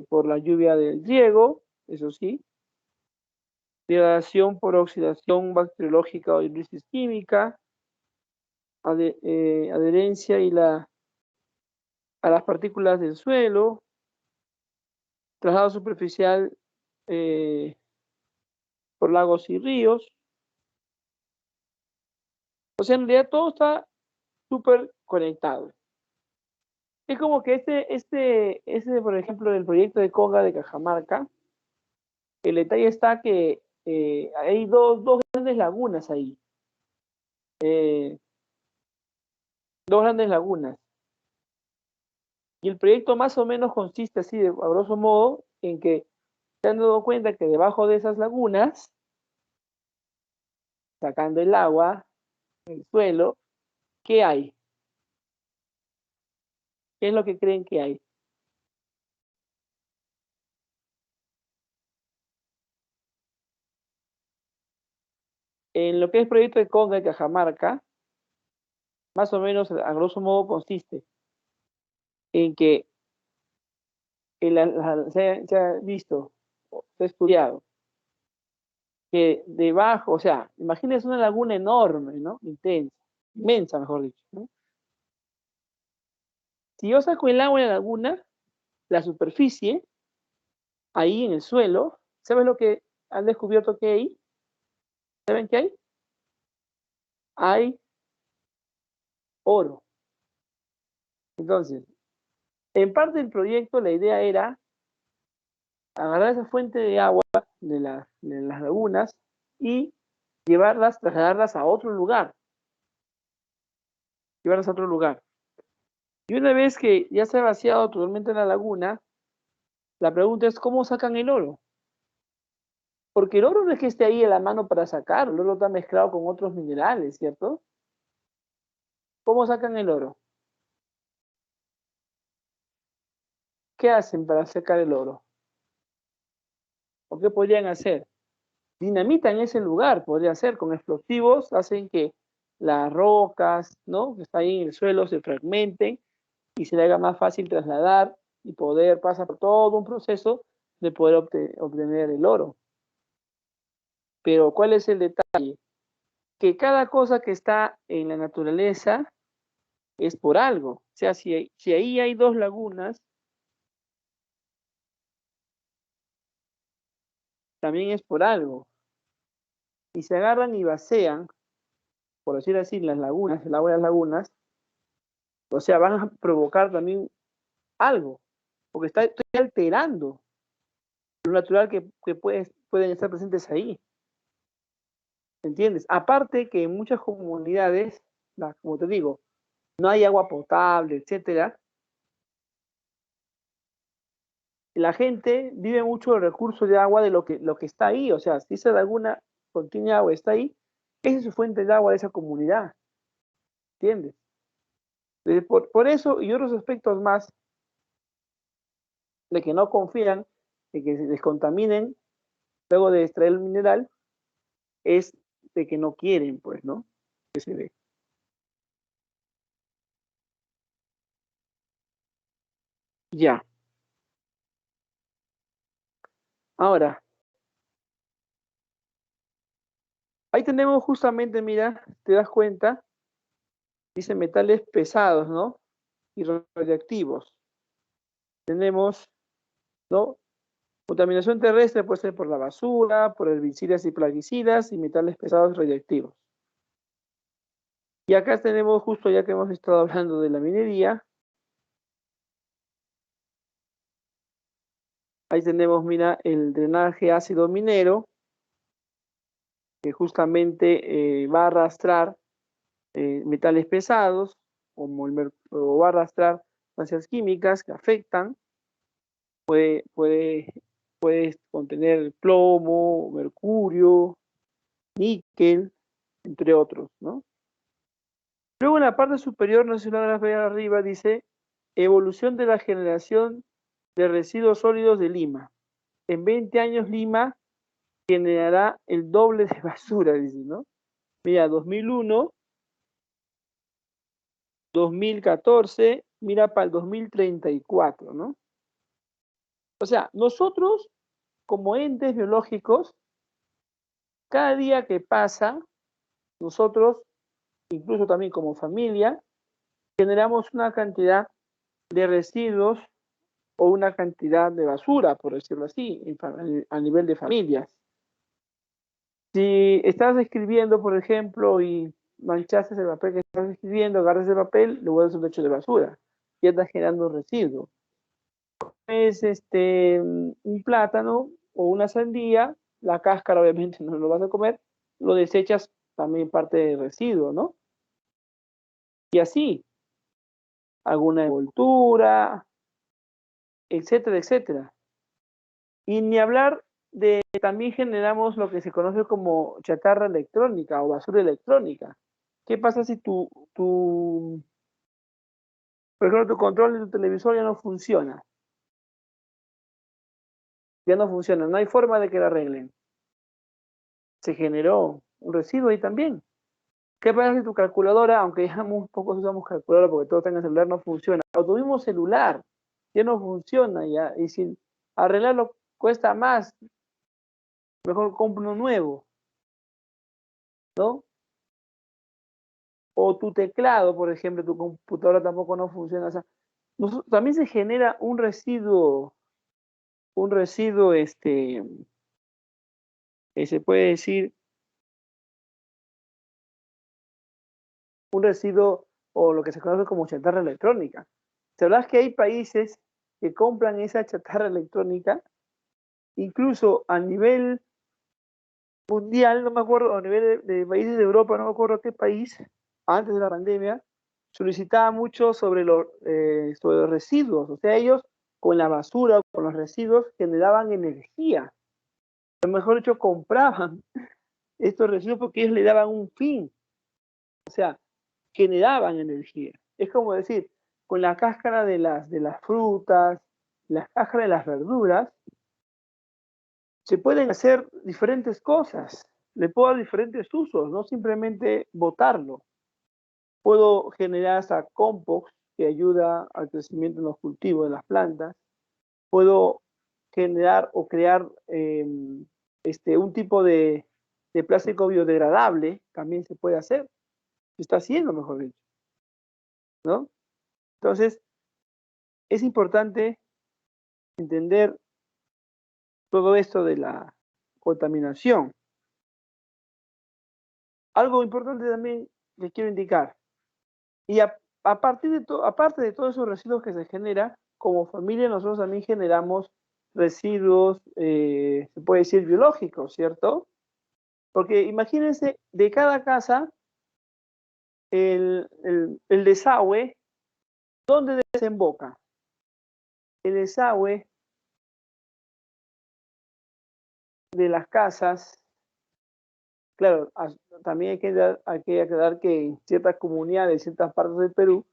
B: por la lluvia del riego, eso sí, degradación por oxidación bacteriológica o hidrólisis química, adherencia a las partículas del suelo, traslado superficial por lagos y ríos. O sea, en realidad todo está súper conectado. Es como que por ejemplo, el proyecto de Conga de Cajamarca, el detalle está que hay dos grandes lagunas ahí. Dos grandes lagunas. Y el proyecto más o menos consiste así, a grosso modo, en que se han dado cuenta que debajo de esas lagunas, sacando el agua, el suelo, ¿qué hay? ¿Qué es lo que creen que hay? En lo que es el proyecto de Conga y Cajamarca, más o menos, a grosso modo, consiste en que se ha visto, se ha estudiado, que debajo, o sea, imagínense una laguna enorme, ¿no? Intensa, inmensa, mejor dicho, ¿no? Si yo saco el agua de la laguna, la superficie, ahí en el suelo, ¿sabes lo que han descubierto que hay? ¿Saben qué hay? Hay oro. Entonces, en parte del proyecto la idea era agarrar esa fuente de agua de las lagunas y trasladarlas a otro lugar, llevarlas a otro lugar. Y una vez que ya se ha vaciado totalmente la laguna, la pregunta es ¿cómo sacan el oro? Porque el oro no es que esté ahí en la mano para sacarlo, el oro está mezclado con otros minerales, ¿cierto? ¿Cómo sacan el oro? ¿Qué hacen para sacar el oro? ¿O qué podrían hacer? Dinamitan ese lugar, podría ser, con explosivos, hacen que las rocas, ¿no? Que están ahí en el suelo se fragmenten y se le haga más fácil trasladar y poder pasar por todo un proceso de poder obtener el oro. Pero ¿cuál es el detalle? Que cada cosa que está en la naturaleza es por algo. O sea, si ahí hay dos lagunas, también es por algo. Y se agarran y vacían, por decir así, las lagunas, el agua de las lagunas, o sea, van a provocar también algo, porque estoy alterando lo natural que pueden estar presentes ahí. ¿Entiendes? Aparte que en muchas comunidades, como te digo, no hay agua potable, etcétera. La gente vive mucho el recurso de agua de lo que está ahí. O sea, si esa laguna contiene agua, está ahí, esa es su fuente de agua de esa comunidad. ¿Entiendes? Por eso y otros aspectos más de que no confían de que se descontaminen luego de extraer el mineral, es de que no quieren, pues, ¿no? Que se dé. Ya. Ahora, ahí tenemos justamente, mira, te das cuenta, dice metales pesados, ¿no? Y radioactivos. Tenemos, ¿no? Contaminación terrestre puede ser por la basura, por herbicidas y plaguicidas y metales pesados radioactivos. Y acá tenemos, justo ya que hemos estado hablando de la minería, ahí tenemos, mira, el drenaje ácido minero, que justamente va a arrastrar metales pesados, o va a arrastrar sustancias químicas que afectan, puede contener plomo, mercurio, níquel, entre otros, ¿no? Luego en la parte superior, no sé si lo van a ver arriba, dice evolución de la generación de residuos sólidos de Lima. En 20 años Lima generará el doble de basura, dice, ¿no? Mira, 2001, 2014, mira para el 2034, ¿no? O sea, nosotros como entes biológicos, cada día que pasa, nosotros, incluso también como familia, generamos una cantidad de residuos o una cantidad de basura, por decirlo así, a nivel de familias. Si estás escribiendo, por ejemplo, y manchaste el papel que estás escribiendo, agarras el papel, lo vuelves un lecho de basura. Ya estás generando residuos. Es un plátano o una sandía, la cáscara obviamente no lo vas a comer, lo desechas también parte de residuo, ¿no? Y así, alguna envoltura, etcétera, etcétera. Y ni hablar de que también generamos lo que se conoce como chatarra electrónica o basura electrónica. ¿Qué pasa si tu Por ejemplo, tu control de tu televisor ya no funciona. Ya no funciona, no hay forma de que lo arreglen. Se generó un residuo ahí también. ¿Qué pasa si tu calculadora, aunque ya muy pocos usamos calculadora porque todos tengan celular, no funciona? O tu mismo celular ya no funciona ya, y si arreglarlo cuesta más, mejor compra uno nuevo, ¿no? O tu teclado, por ejemplo, tu computadora tampoco no funciona. O sea, también se genera un residuo, se puede decir, un residuo o lo que se conoce como chatarra electrónica. ¿Sabrás que hay países que compran esa chatarra electrónica? Incluso a nivel mundial, no me acuerdo, a nivel de países de Europa, no me acuerdo qué país, antes de la pandemia, solicitaba mucho sobre sobre los residuos. O sea, ellos con la basura, con los residuos, generaban energía. A lo mejor dicho, compraban estos residuos porque ellos le daban un fin. O sea, generaban energía. Es como decir, con la cáscara de las frutas, la cáscara de las verduras, se pueden hacer diferentes cosas. Le puedo dar diferentes usos, no simplemente botarlo. Puedo generar hasta compost que ayuda al crecimiento de los cultivos de las plantas. Puedo generar o crear un tipo de plástico biodegradable, también se puede hacer. Se está haciendo, mejor dicho, ¿no? Entonces, es importante entender todo esto de la contaminación. Algo importante también que quiero indicar, y aparte de todos esos residuos que se generan, como familia nosotros también generamos residuos, se puede decir biológicos, ¿cierto? Porque imagínense, de cada casa, el desagüe, ¿dónde desemboca? El desagüe de las casas, claro, también hay que aclarar que en ciertas comunidades, en ciertas partes del Perú,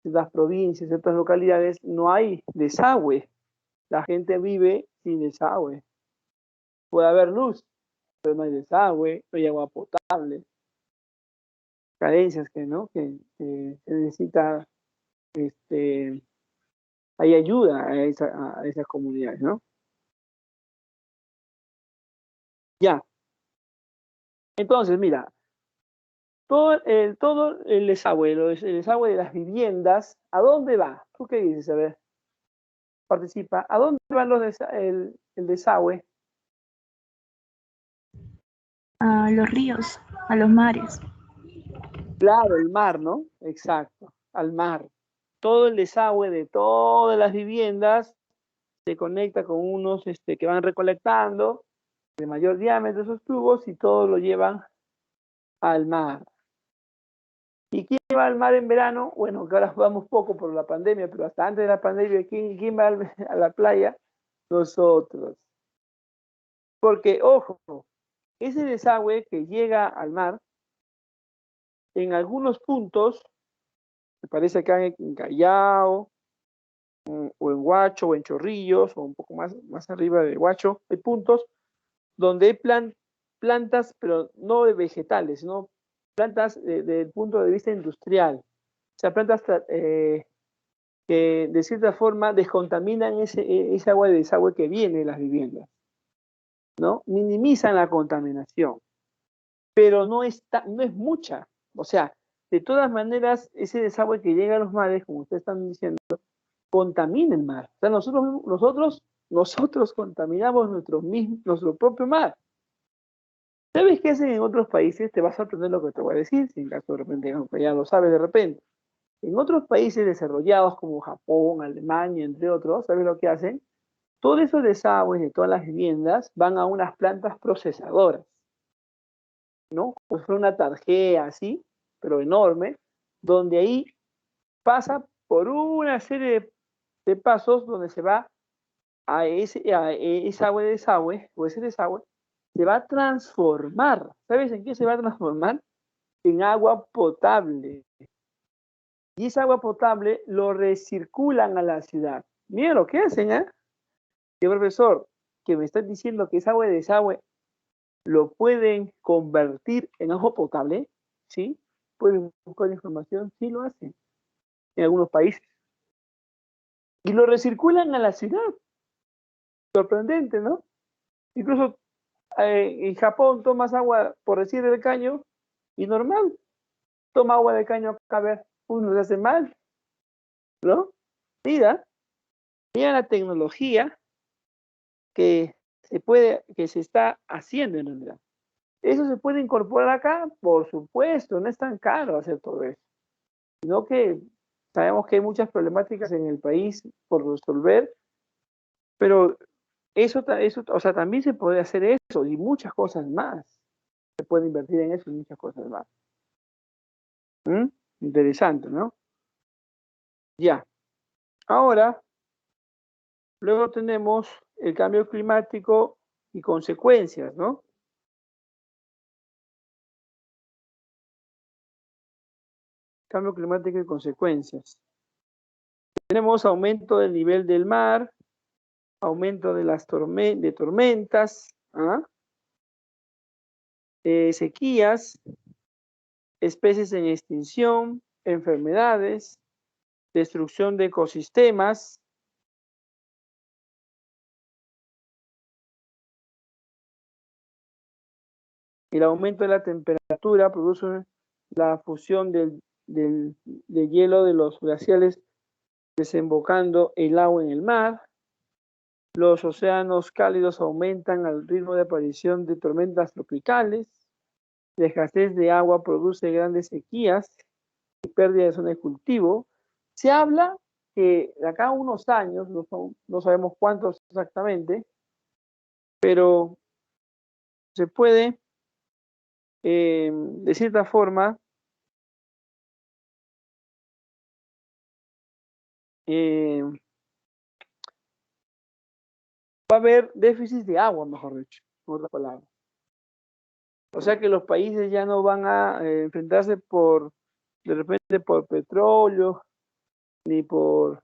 B: ciertas provincias, ciertas localidades, no hay desagüe. La gente vive sin desagüe. Puede haber luz, pero no hay desagüe, no hay agua potable. Carencias que se necesita, hay ayuda a esas comunidades, ¿no? Ya. Entonces, mira, todo el desagüe, el desagüe de las viviendas, ¿a dónde va? ¿Tú qué dices? A ver, participa. ¿A dónde van el desagüe?
C: A los ríos, a los mares.
B: Claro, el mar, ¿no? Exacto, al mar. Todo el desagüe de todas las viviendas se conecta con unos que van recolectando de mayor diámetro esos tubos y todo lo llevan al mar. ¿Y quién va al mar en verano? Bueno, que ahora vamos poco por la pandemia, pero hasta antes de la pandemia, ¿quién va a la playa? Nosotros. Porque, ojo, ese desagüe que llega al mar, en algunos puntos, me parece acá en Callao, o en Huacho, o en Chorrillos, o un poco más arriba de Huacho, hay puntos donde hay plantas, pero no de vegetales, sino plantas desde el punto de vista industrial. O sea, plantas que de cierta forma descontaminan ese agua de desagüe que viene de las viviendas, ¿no? Minimizan la contaminación, pero no es mucha. O sea, de todas maneras, ese desagüe que llega a los mares, como ustedes están diciendo, contamina el mar. O sea, nosotros contaminamos nuestro propio mar. ¿Sabes qué hacen en otros países? Te va a sorprender lo que te voy a decir, si en caso de repente ya lo sabes de repente. En otros países desarrollados como Japón, Alemania, entre otros, ¿sabes lo que hacen? Todos esos desagües de todas las viviendas van a unas plantas procesadoras, ¿no? Como si fuera una tarjeta así, pero enorme, donde ahí pasa por una serie de pasos donde se va a ese agua de desagüe, o ese desagüe, se va a transformar. ¿Sabes en qué se va a transformar? En agua potable. y esa agua potable lo recirculan a la ciudad. Miren lo que hacen, ¿eh? ¿Qué profesor? Que me están diciendo que esa agua de desagüe lo pueden convertir en agua potable, ¿sí? Pueden buscar información, sí lo hacen en algunos países. Y lo recirculan a la ciudad. Sorprendente, ¿no? Incluso en Japón tomas agua, por decir, del caño, y normal. Toma agua de caño acá, a ver, uno se hace mal, ¿no? Mira, mira la tecnología que que se está haciendo en realidad. ¿Eso se puede incorporar acá? Por supuesto, no es tan caro hacer todo eso, sino que sabemos que hay muchas problemáticas en el país por resolver, pero eso, o sea, también se puede hacer eso y muchas cosas más. Se puede invertir en eso y muchas cosas más. ¿Mm? Interesante, ¿no? Ya. Ahora, luego tenemos el cambio climático y consecuencias, ¿no? Cambio climático y consecuencias. Tenemos aumento del nivel del mar, aumento de las tormentas, ¿ah? Sequías, especies en extinción, enfermedades, destrucción de ecosistemas. El aumento de la temperatura produce la fusión del hielo de los glaciares, desembocando el agua en el mar. Los océanos cálidos aumentan al ritmo de aparición de tormentas tropicales. La escasez de agua produce grandes sequías y pérdida de zona de cultivo. Se habla que de acá a unos años, no sabemos cuántos exactamente, pero se puede, de cierta forma, va a haber déficit de agua, mejor dicho, en otras palabras. O sea que los países ya no van a enfrentarse de repente por petróleo, ni por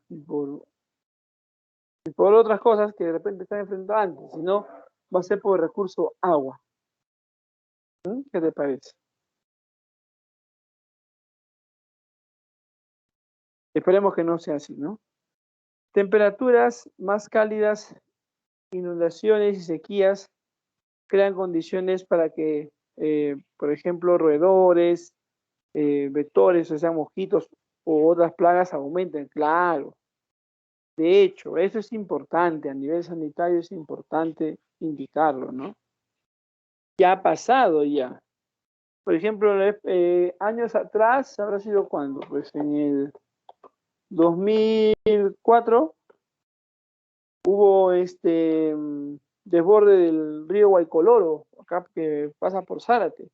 B: otras cosas que de repente están enfrentando antes, sino va a ser por el recurso agua. ¿Qué te parece? Esperemos que no sea así, ¿no? Temperaturas más cálidas, inundaciones y sequías crean condiciones para que, por ejemplo, roedores, vectores, o sea, mosquitos o otras plagas aumenten, claro. De hecho, eso es importante, a nivel sanitario es importante indicarlo, ¿no? Ya ha pasado ya. Por ejemplo, años atrás, ¿habrá sido cuándo? Pues en el 2004 hubo desborde del río Guaycoloro, acá que pasa por Zárate.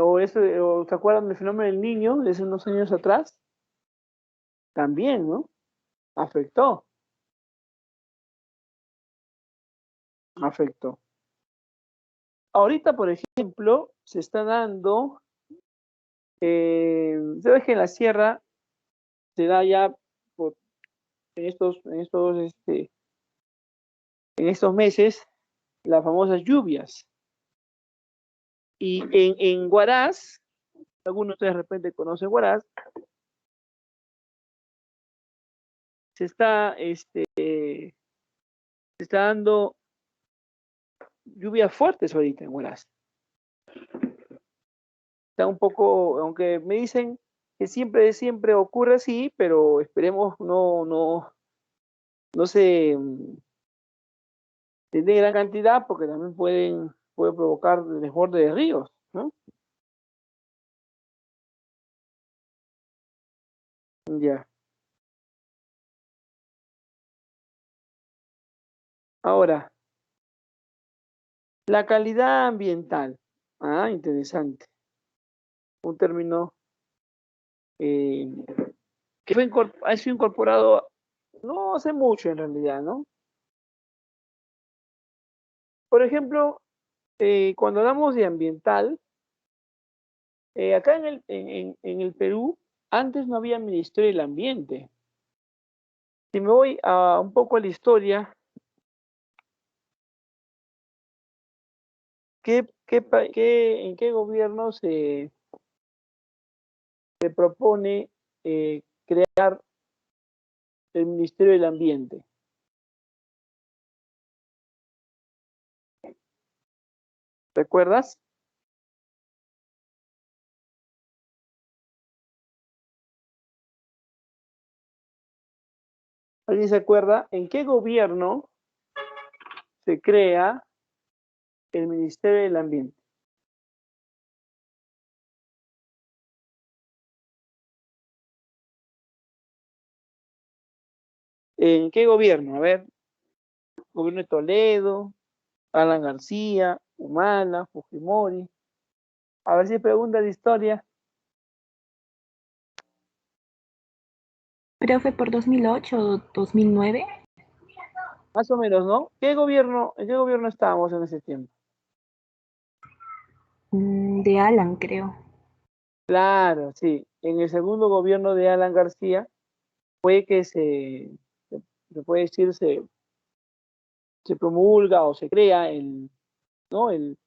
B: O ¿se acuerdan del fenómeno del Niño de hace unos años atrás? También, ¿no? Afectó. Ahorita, por ejemplo, se está dando, sabes que en la sierra se da ya en estos meses las famosas lluvias. Y en Huaraz, algunos de ustedes de repente conocen Huaraz, se está dando lluvias fuertes ahorita en Huaraz. Está un poco, aunque me dicen que siempre ocurre así, pero esperemos no se de gran cantidad, porque también puede provocar desborde de ríos, ¿no? Ya. Ahora, la calidad ambiental. Ah, interesante. Un término que ha sido incorporado no hace mucho en realidad, ¿no? Por ejemplo, cuando hablamos de ambiental, Acá en el Perú, antes no había Ministerio del Ambiente. Si me voy un poco a la historia, ¿en qué gobierno se propone crear el Ministerio del Ambiente? ¿Recuerdas? ¿Alguien se acuerda en qué gobierno se crea el Ministerio del Ambiente? ¿En qué gobierno? A ver, gobierno de Toledo, Alan García, Humala, Fujimori. A ver si pregunta de historia.
C: Creo fue por 2008 o 2009.
B: Más o menos, ¿no? ¿En qué gobierno estábamos en ese tiempo?
C: De Alan, creo.
B: Claro, sí. En el segundo gobierno de Alan García fue que se puede decir, se promulga o se crea ¿no? el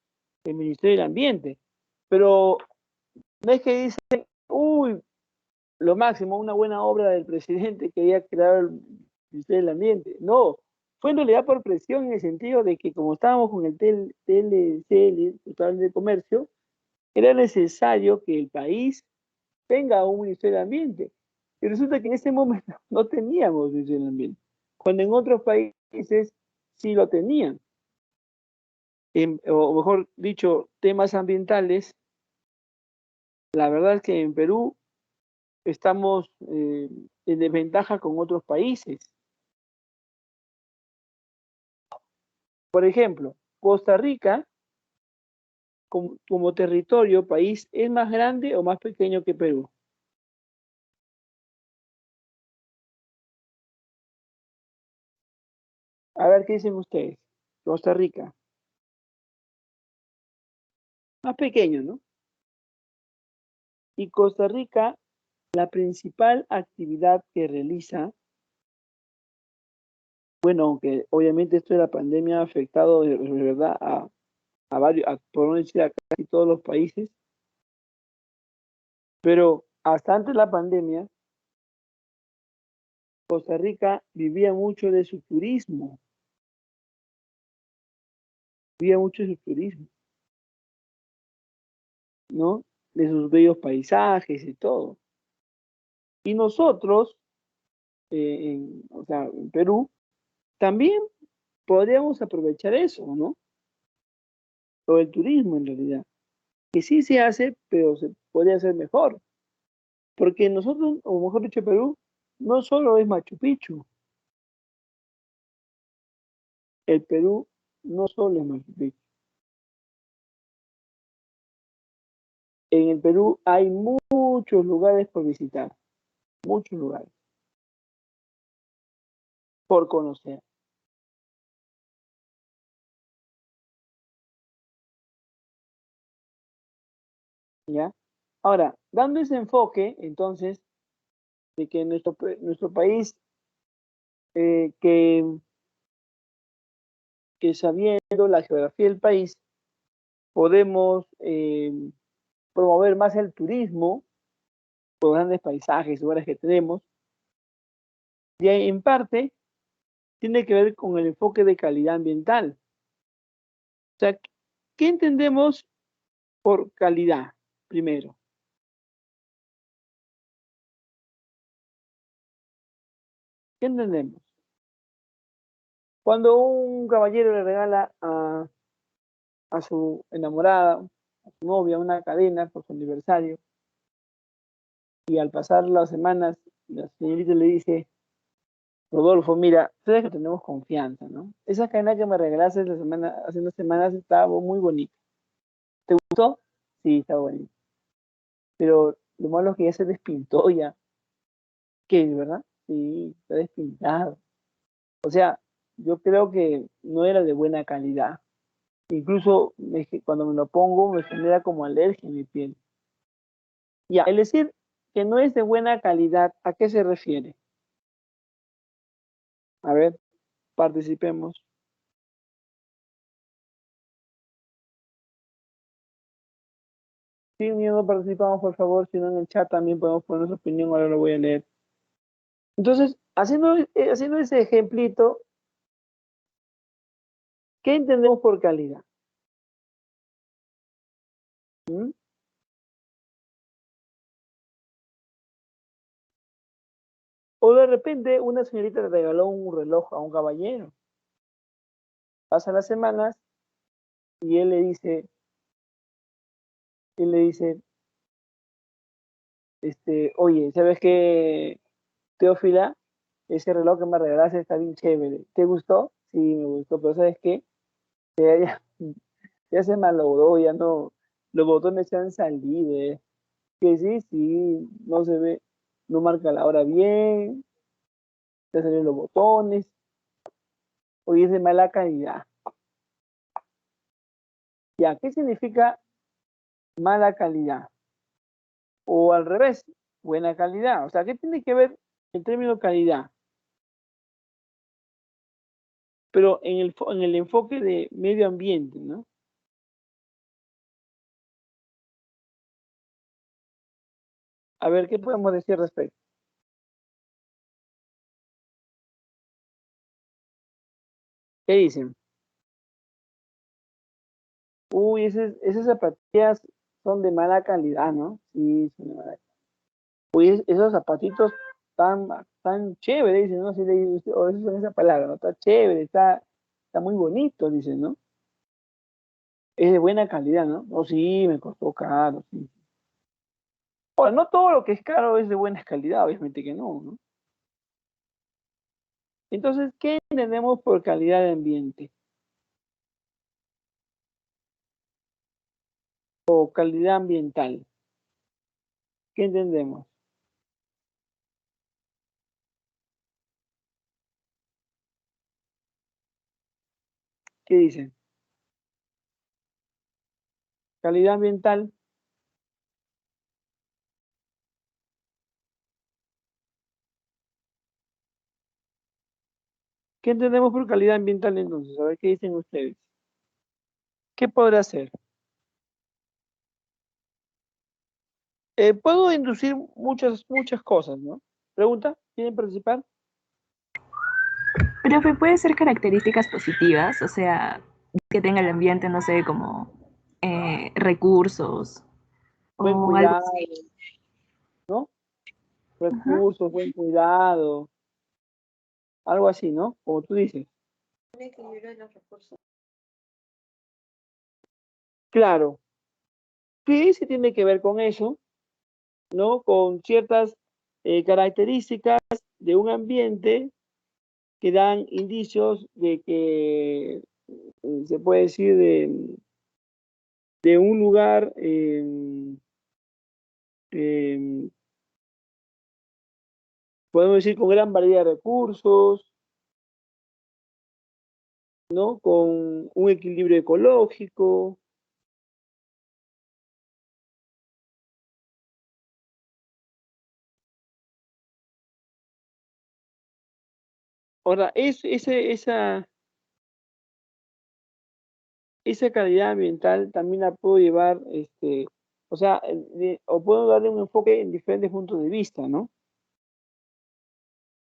B: Ministerio del Ambiente. Pero no es que dicen, uy, lo máximo, una buena obra del presidente quería crear el Ministerio del Ambiente. No, fue en realidad por presión en el sentido de que como estábamos con el TLC, el Tratado de Comercio, era necesario que el país tenga un Ministerio del Ambiente. Y resulta que en ese momento no teníamos Ministerio del Ambiente, cuando en otros países sí lo tenían. O mejor dicho, temas ambientales, la verdad es que en Perú estamos en desventaja con otros países. Por ejemplo, Costa Rica, como territorio, país, ¿es más grande o más pequeño que Perú? A ver, ¿qué dicen ustedes? Costa Rica, más pequeño, ¿no? Y Costa Rica, la principal actividad que realiza, bueno, aunque obviamente esto de la pandemia ha afectado de verdad a varios, por no decir a casi todos los países, pero hasta antes de la pandemia, Costa Rica vivía mucho de su turismo, vivía mucho de su turismo, ¿no? De sus bellos paisajes y todo. Y nosotros, o sea, en Perú, también podríamos aprovechar eso, ¿no? Todo el turismo en realidad, que sí se hace, pero se podría hacer mejor. Porque nosotros, o mejor dicho, Perú, no solo es Machu Picchu, el Perú no solo es Machu Picchu. En el Perú hay muchos lugares por visitar, muchos lugares por conocer, ¿ya? Ahora, dando ese enfoque, entonces, de que nuestro país, eh, que, que sabiendo la geografía del país, podemos promover más el turismo por grandes paisajes, lugares que tenemos, y en parte tiene que ver con el enfoque de calidad ambiental. O sea, ¿qué entendemos por calidad? Primero, ¿qué entendemos? Cuando un caballero le regala a su enamorada, a su novia, una cadena por su aniversario, y al pasar las semanas, la señorita le dice, Rodolfo, mira, sabes que tenemos confianza, ¿no? Esa cadena que me regalaste hace unas semanas estaba muy bonita. ¿Te gustó? Sí, está bonita. Pero lo malo es que ya se despintó ya. ¿Qué, verdad? Sí, está despintado. O sea, yo creo que no era de buena calidad. Incluso cuando me lo pongo me genera como alergia en mi piel. Ya, el decir que no es de buena calidad, ¿a qué se refiere? A ver, participemos. Sin miedo participamos, por favor, si no en el chat también podemos poner su opinión, ahora lo voy a leer. Entonces, haciendo ese ejemplito, ¿qué entendemos por calidad? ¿Mm? O de repente una señorita le regaló un reloj a un caballero. Pasan las semanas y él le dice, oye, ¿sabes qué, Teófila? Ese reloj que me regalaste está bien chévere. ¿Te gustó? Sí, me gustó, pero ¿sabes qué? Ya, ya se malogró, ya no, los botones se han salido, que sí, sí, no se ve, no marca la hora bien, se salen los botones, oye, es de mala calidad. Ya, ¿qué significa mala calidad? O al revés, buena calidad. O sea, ¿qué tiene que ver el término calidad? Pero en el enfoque de medio ambiente, ¿no? A ver, ¿qué podemos decir al respecto? ¿Qué dicen? Uy, esas zapatillas son de mala calidad, ¿no? Sí, son de mala calidad. Uy, esos zapatitos tan chéveres, dicen, ¿no? Si le usted, o eso son esa palabra, ¿no? Está chévere, está muy bonito, dicen, ¿no? Es de buena calidad, ¿no? Oh, sí, me costó caro, sí. Ahora, no todo lo que es caro es de buena calidad, obviamente que no, ¿no? Entonces, ¿qué entendemos por calidad de ambiente? O calidad ambiental. ¿Qué entendemos? ¿Qué dicen? Calidad ambiental. ¿Qué entendemos por calidad ambiental entonces? A ver qué dicen ustedes. ¿Qué podrá ser? Puedo inducir muchas cosas, ¿no? ¿Pregunta? ¿Quieren participar?
C: Profe, puede ser características positivas, o sea, que tenga el ambiente, no sé, como recursos
B: Buen
C: o algo
B: cuidado,
C: así.
B: ¿no?
C: Ujú.
B: Recursos, buen cuidado, algo así, ¿no? Como tú dices.
D: Un equilibrio de los recursos.
B: Claro, sí tiene que ver con eso, ¿no? Con ciertas características de un ambiente que dan indicios de que se puede decir de un lugar eh, podemos decir con gran variedad de recursos, ¿no? Con un equilibrio ecológico. Ahora, esa calidad ambiental también la puedo llevar, o sea, o puedo darle un enfoque en diferentes puntos de vista, ¿no?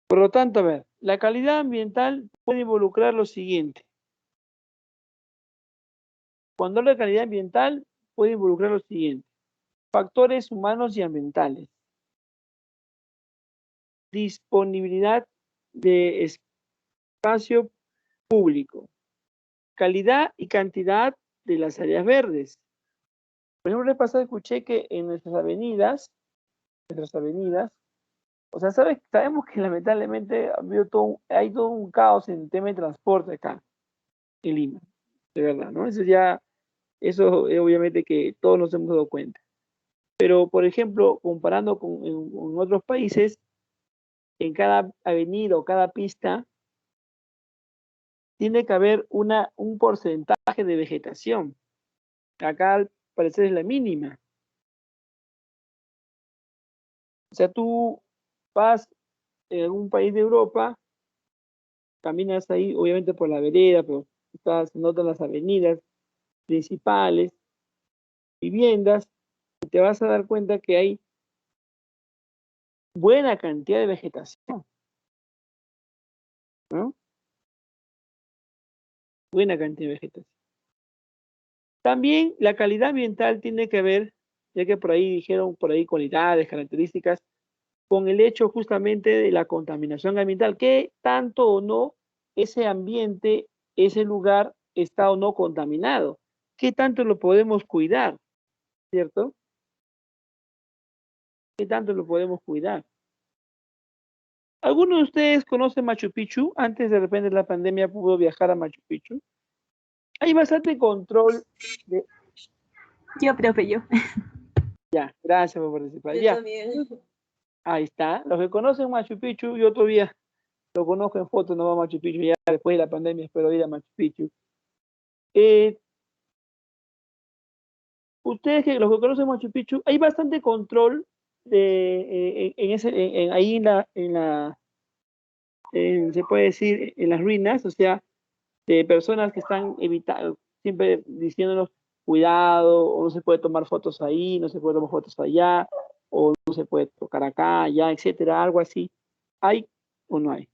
B: Por lo tanto, a ver, la calidad ambiental puede involucrar lo siguiente. Cuando hablo de calidad ambiental, puede involucrar lo siguiente. Factores humanos y ambientales. Disponibilidad de espacio público. Calidad y cantidad de las áreas verdes. Por ejemplo, el pasado escuché que en nuestras avenidas, o sea, sabemos que lamentablemente hay todo un caos en el tema de transporte acá en Lima, de verdad, ¿no? Eso obviamente que todos nos hemos dado cuenta. Pero, por ejemplo, comparando con otros países, en cada avenida o cada pista tiene que haber un porcentaje de vegetación. Acá al parecer es la mínima. O sea, tú vas en algún país de Europa, caminas ahí, obviamente por la vereda, pero estás, notas las avenidas principales, viviendas, y te vas a dar cuenta que hay buena cantidad de vegetación, ¿no? Buena cantidad de vegetación. También la calidad ambiental tiene que ver, ya que por ahí dijeron, por ahí cualidades, características, con el hecho justamente de la contaminación ambiental, que tanto o no ese ambiente, ese lugar está o no contaminado, qué tanto lo podemos cuidar, ¿cierto? ¿Qué tanto lo podemos cuidar? ¿Alguno de ustedes conoce Machu Picchu? Antes de repente de la pandemia pudo viajar a Machu Picchu. Hay bastante control de...
C: Yo, profe, yo.
B: Ya, gracias por participar.
D: Yo
B: Ya,
D: también.
B: ahí está. Los que conocen Machu Picchu, yo todavía lo conozco en foto, no va a Machu Picchu, ya después de la pandemia espero ir a Machu Picchu. Ustedes que los que conocen Machu Picchu, hay bastante control en ese, ahí se puede decir, en las ruinas, o sea, de personas que están evitando, siempre diciéndonos cuidado, o no se puede tomar fotos ahí, no se puede tomar fotos allá, o no se puede tocar acá, allá, etcétera, algo así. ¿Hay o no hay?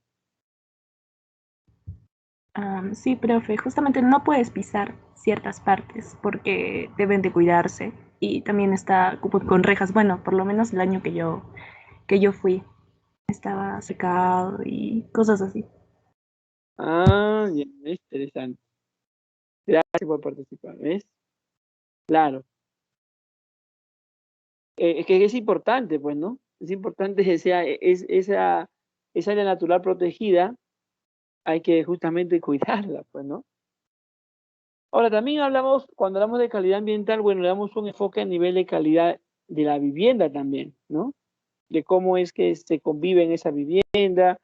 C: Sí, profe, justamente no puedes pisar ciertas partes porque deben de cuidarse y también está con rejas. Bueno, por lo menos el año que yo fui estaba secado y cosas así.
B: Ah, ya, es interesante. Gracias por participar, ¿ves? Claro. Es que es importante, pues, ¿no? Es importante que sea esa área natural protegida, hay que justamente cuidarla, pues, ¿no? Ahora, también hablamos, cuando hablamos de calidad ambiental, bueno, le damos un enfoque a nivel de calidad de la vivienda también, ¿no? De cómo es que se convive en esa vivienda,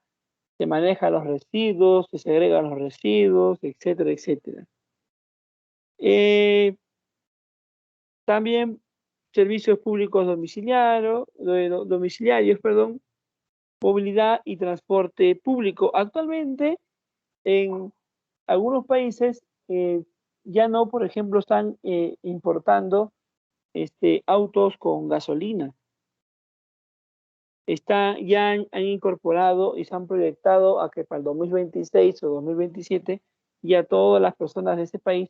B: se maneja los residuos, se segregan los residuos, etcétera, etcétera. También servicios públicos domiciliarios, perdón, movilidad y transporte público. Actualmente, en algunos países ya no, por ejemplo, están importando autos con gasolina. Ya han incorporado y se han proyectado a que para el 2026 o 2027 ya todas las personas de ese país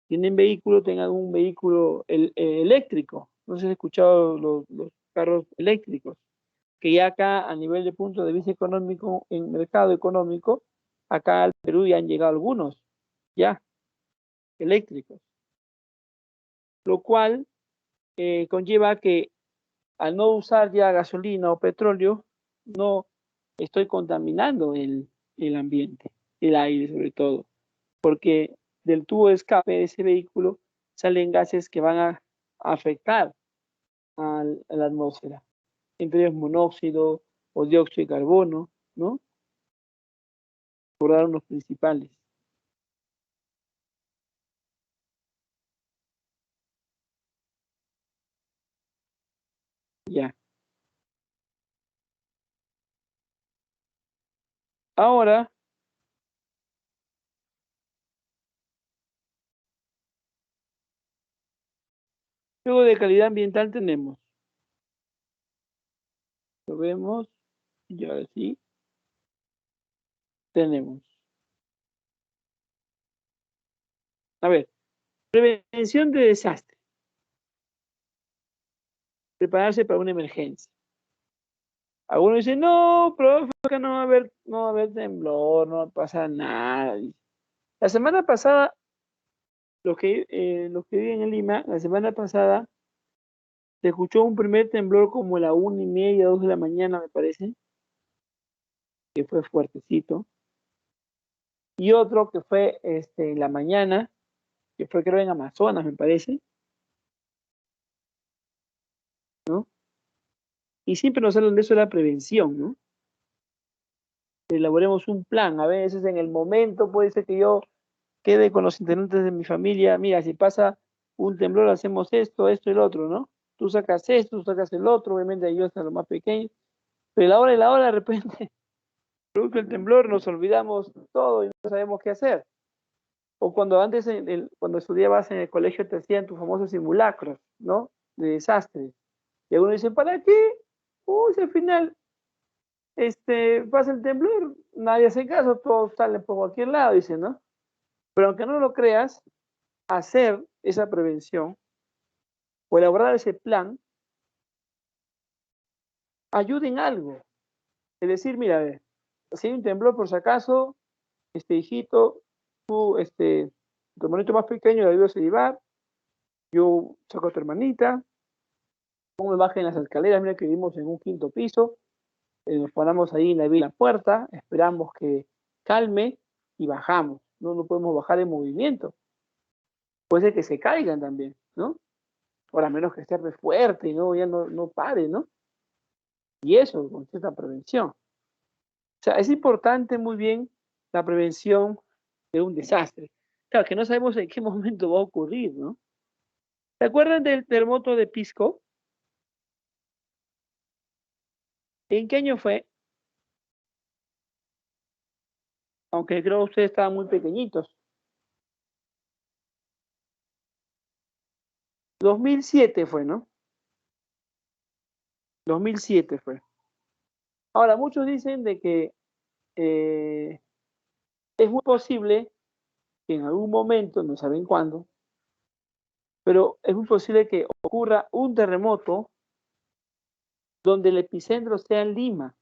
B: tengan un vehículo eléctrico. No sé si has escuchado los carros eléctricos, que ya acá a nivel de punto de vista económico, en mercado económico, acá al Perú ya han llegado algunos, ya, eléctricos, lo cual conlleva que al no usar ya gasolina o petróleo, no estoy contaminando el ambiente, el aire sobre todo, porque del tubo de escape de ese vehículo salen gases que van a afectar a la atmósfera, entre ellos monóxido o dióxido de carbono, ¿no? Por dar unos principales. Ya. Ahora, luego de calidad ambiental tenemos, lo vemos, y ahora sí, tenemos. A ver, prevención de desastre. Prepararse para una emergencia. Algunos dicen, no, profe, acá no va a haber temblor, no pasa nada. La semana pasada, los que viven en Lima, la semana pasada se escuchó un primer temblor como a la 1:30, 2 de la mañana, me parece, que fue fuertecito. Y otro que fue en la mañana, que fue creo en Amazonas, me parece, ¿no? Y siempre nos hablan de eso de la prevención, ¿no? Elaboremos un plan. A veces en el momento puede ser que yo quede con los integrantes de mi familia, mira, si pasa un temblor hacemos esto, esto y lo otro, ¿no? tú sacas esto, tú sacas el otro, obviamente ayudas a los más pequeños, pero a la hora de repente, producto del temblor, nos olvidamos todo y no sabemos qué hacer. O cuando antes, cuando estudiabas en el colegio, te hacían tus famosos simulacros, ¿no? De desastres. Y algunos dicen, ¿para qué? Uy, si al final pasa el temblor, nadie hace caso, todos salen por cualquier lado, dicen, ¿no? Pero aunque no lo creas, hacer esa prevención o elaborar ese plan ayuda en algo. Es decir, mira, a ver, si hay un temblor por si acaso, hijito, tú, tu hermanito más pequeño lo ayudas a llevar, yo saco a tu hermanita, no me bajen las escaleras, mira que vivimos en un 5.º piso, nos paramos ahí en la puerta, esperamos que calme y bajamos, no podemos bajar en movimiento, puede ser que se caigan también, ¿no? Ahora menos que esté fuerte y ya no pare, ¿no? Y eso, con cierta prevención. O sea, es importante muy bien la prevención de un desastre. Claro, que no sabemos en qué momento va a ocurrir, ¿no? ¿Se acuerdan del terremoto de Pisco? ¿En qué año fue? Aunque creo que ustedes estaban muy pequeñitos. 2007 fue, ¿no? 2007 fue. Ahora, muchos dicen de que es muy posible que en algún momento, no saben cuándo, pero es muy posible que ocurra un terremoto donde el epicentro sea en Lima,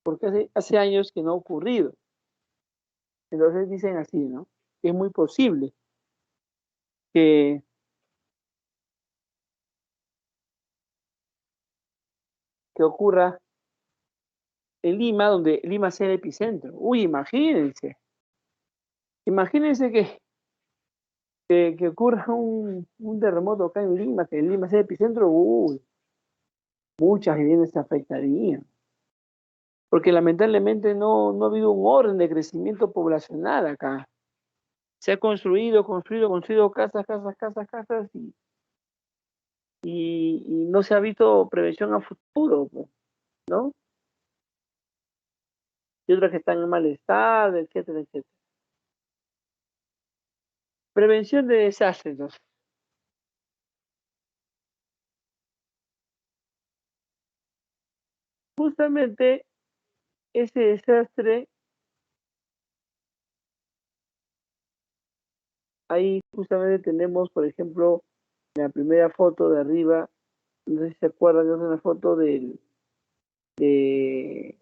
B: porque hace años que no ha ocurrido. Entonces dicen así, ¿no? Es muy posible que ocurra en Lima, donde Lima sea el epicentro. Uy, imagínense que ocurra un terremoto acá en Lima, que en Lima sea el epicentro, uy, muchas viviendas se afectarían. Porque lamentablemente no ha habido un orden de crecimiento poblacional acá. Se ha construido casas y no se ha visto prevención a futuro, ¿no? Y otras que están en mal estado, etcétera, etcétera. Prevención de desastres. Justamente ese desastre, ahí justamente tenemos, por ejemplo, la primera foto de arriba, no sé si se acuerdan, es una foto de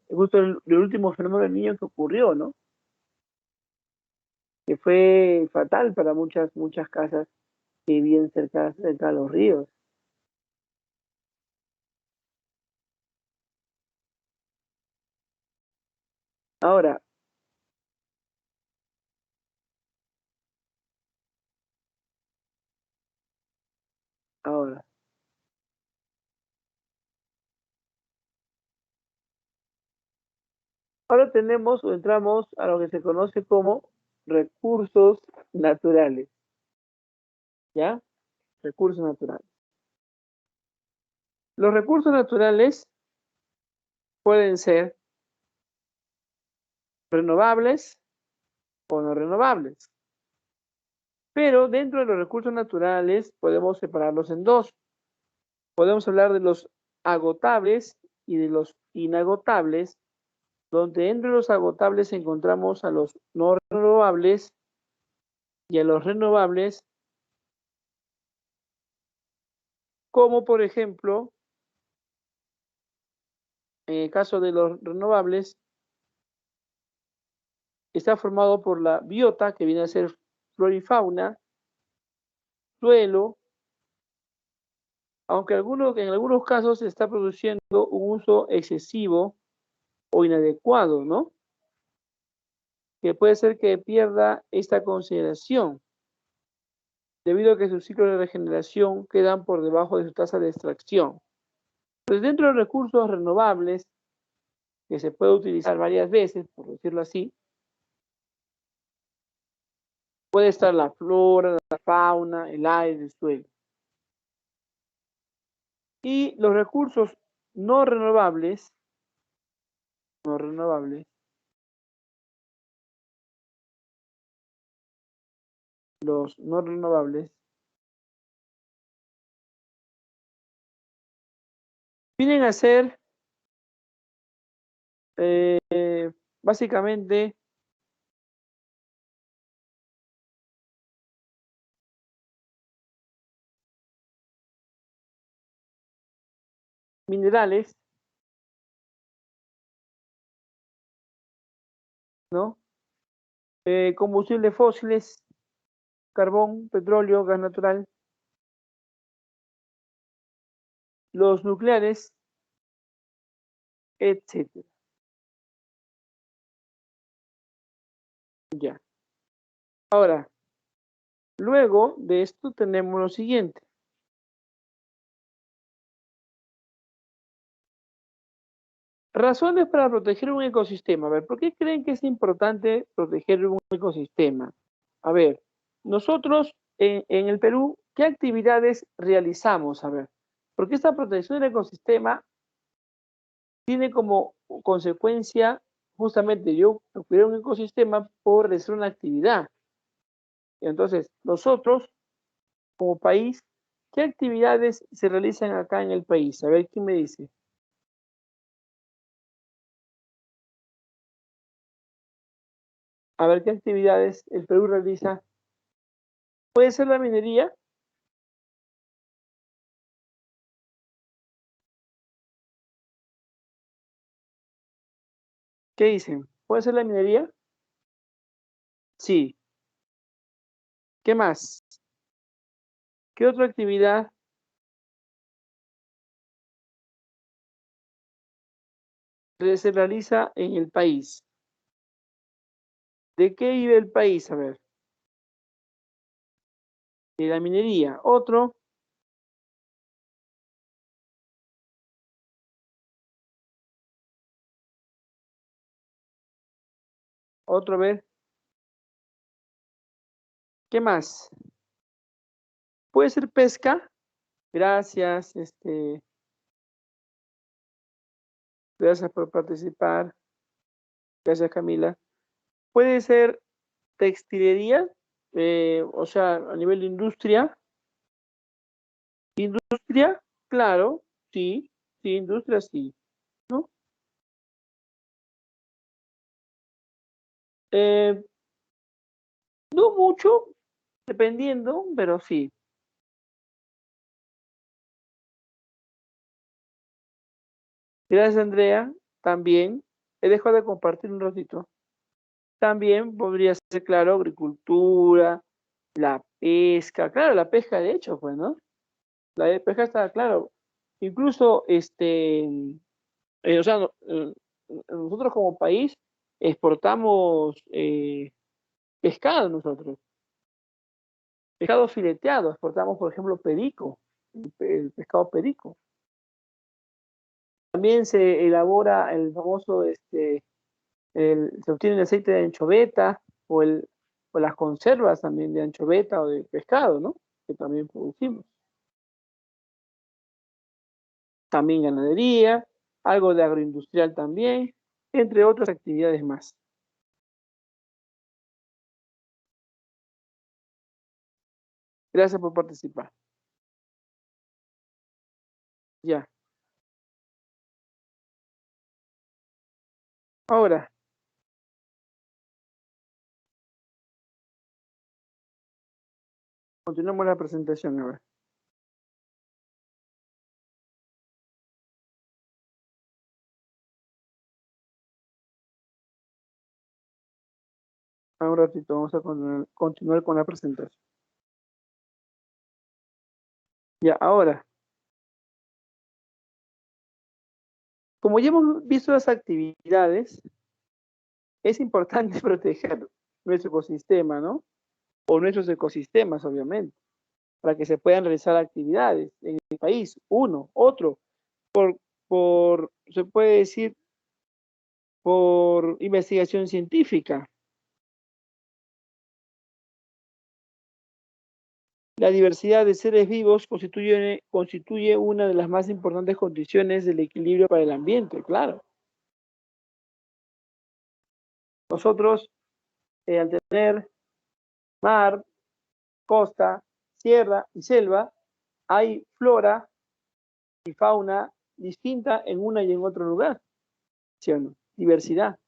B: justo el último fenómeno del niño que ocurrió, ¿no? Que fue fatal para muchas casas que viven cerca de los ríos. Ahora, ahora tenemos o entramos a lo que se conoce como recursos naturales, ¿ya? Recursos naturales. Los recursos naturales pueden ser renovables o no renovables. Pero dentro de los recursos naturales podemos separarlos en dos. Podemos hablar de los agotables y de los inagotables, donde entre los agotables encontramos a los no renovables y a los renovables, como por ejemplo, en el caso de los renovables, está formado por la biota, que viene a ser flora y fauna, suelo, aunque en algunos casos se está produciendo un uso excesivo o inadecuado, ¿no? Que puede ser que pierda esta consideración, debido a que sus ciclos de regeneración quedan por debajo de su tasa de extracción. Pues dentro de los recursos renovables, que se puede utilizar varias veces, por decirlo así, puede estar la flora, la fauna, el aire, el suelo. Y los recursos no renovables, los no renovables, vienen a ser básicamente minerales, ¿no? Combustibles fósiles, carbón, petróleo, gas natural, los nucleares, etcétera. Ya. Ahora, luego de esto tenemos lo siguiente. Razones para proteger un ecosistema. A ver, ¿por qué creen que es importante proteger un ecosistema? A ver, nosotros en el Perú, ¿qué actividades realizamos? A ver, porque esta protección del ecosistema tiene como consecuencia justamente yo cuidar un ecosistema por realizar una actividad. Entonces, nosotros como país, ¿qué actividades se realizan acá en el país? A ver, ¿quién me dice? A ver, ¿qué actividades el Perú realiza? Puede ser la minería. ¿Qué dicen? ¿Puede ser la minería? Sí. ¿Qué más? ¿Qué otra actividad se realiza en el país? ¿De qué vive el país? A ver. De la minería. Otro. Otro, a ver. ¿Qué más? ¿Puede ser pesca? Gracias, gracias por participar. Gracias, Camila. Puede ser textilería, o sea, a nivel de industria. Industria, claro, sí, sí, industria, sí, ¿no? Eh, no mucho, dependiendo, pero sí. Gracias, Andrea. También he dejado de compartir un ratito. También podría ser, claro, agricultura, la pesca. Claro, la pesca, de hecho, pues, ¿no? La de pesca está claro. Incluso, o sea, nosotros como país exportamos pescado nosotros. Pescado fileteado. Exportamos, por ejemplo, perico. El pescado perico. También se elabora el famoso, se obtiene el aceite de anchoveta o las conservas también de anchoveta o de pescado, ¿no? Que también producimos. También ganadería, algo de agroindustrial también, entre otras actividades más. Gracias por participar. Ya. Ahora, continuamos la presentación. A ver. Un ratito, vamos a continuar con la presentación. Ya, ahora, como ya hemos visto las actividades, es importante proteger nuestro ecosistema, ¿no? O nuestros ecosistemas, obviamente, para que se puedan realizar actividades en el país, uno, otro, se puede decir, por investigación científica. La diversidad de seres vivos constituye una de las más importantes condiciones del equilibrio para el ambiente, claro. Nosotros, al tener mar, costa, sierra y selva, hay flora y fauna distinta en una y en otro lugar, ¿sí o no? Diversidad.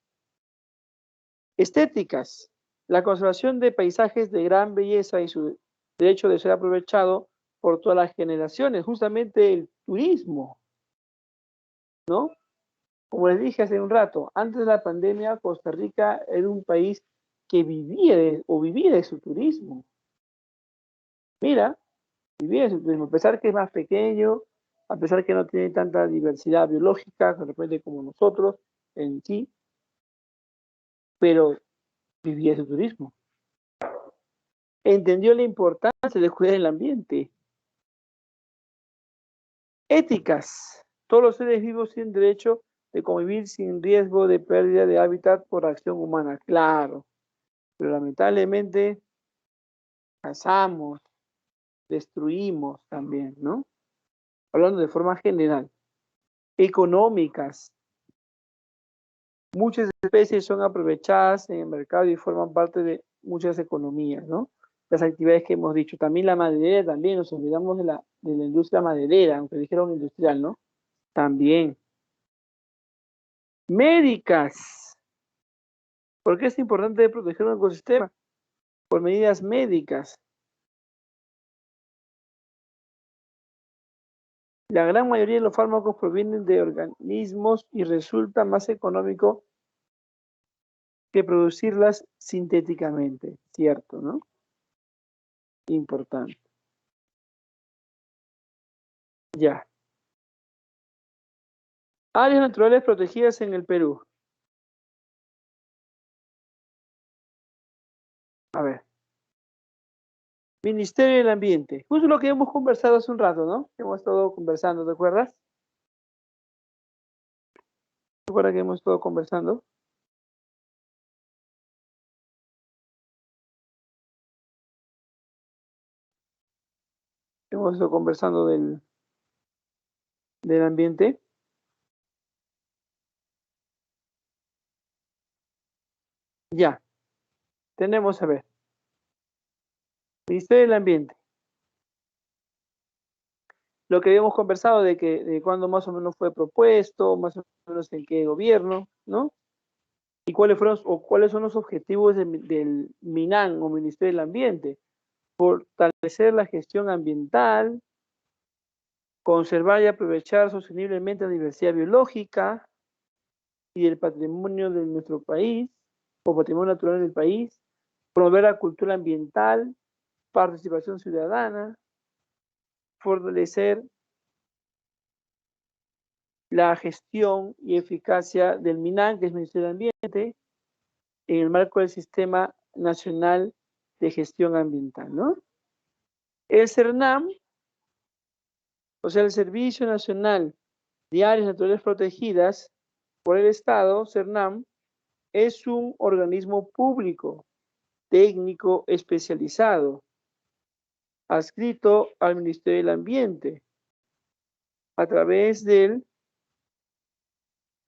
B: Estéticas. La conservación de paisajes de gran belleza y su derecho de ser aprovechado por todas las generaciones, justamente el turismo, ¿no? Como les dije hace un rato, antes de la pandemia, Costa Rica era un país que vivía de su turismo. Mira, vivía de su turismo, a pesar que es más pequeño, a pesar que no tiene tanta diversidad biológica, de repente como nosotros en sí, pero vivía de su turismo. Entendió la importancia de cuidar el ambiente. Éticas. Todos los seres vivos tienen derecho de convivir sin riesgo de pérdida de hábitat por acción humana. Claro, pero lamentablemente cazamos, destruimos también, ¿no? Hablando de forma general. Económicas. Muchas especies son aprovechadas en el mercado y forman parte de muchas economías, ¿no? Las actividades que hemos dicho. También la maderera, también nos olvidamos de la industria maderera, aunque dijeron industrial, ¿no? También. Médicas. ¿Por qué es importante proteger un ecosistema? Por medidas médicas. La gran mayoría de los fármacos provienen de organismos y resulta más económico que producirlas sintéticamente, ¿cierto, no? Importante. Ya. Áreas naturales protegidas en el Perú. A ver. Ministerio del Ambiente. Justo lo que hemos conversado hace un rato, ¿no? Hemos estado conversando, ¿te acuerdas? ¿Te acuerdas que hemos estado conversando? Hemos estado conversando del ambiente. Ya. Tenemos, a ver. Ministerio del Ambiente. Lo que habíamos conversado de cuándo más o menos fue propuesto, más o menos en qué gobierno, ¿no? Y cuáles son los objetivos del MINAM o Ministerio del Ambiente. Fortalecer la gestión ambiental, conservar y aprovechar sosteniblemente la diversidad biológica y el patrimonio de nuestro país, o patrimonio natural del país, promover la cultura ambiental, participación ciudadana, fortalecer la gestión y eficacia del MINAM, que es el Ministerio del Ambiente, en el marco del Sistema Nacional de Gestión Ambiental, ¿no? El CERNAM, o sea, el Servicio Nacional de Áreas Naturales Protegidas por el Estado, CERNAM, es un organismo público, técnico especializado, adscrito al Ministerio del Ambiente, a través del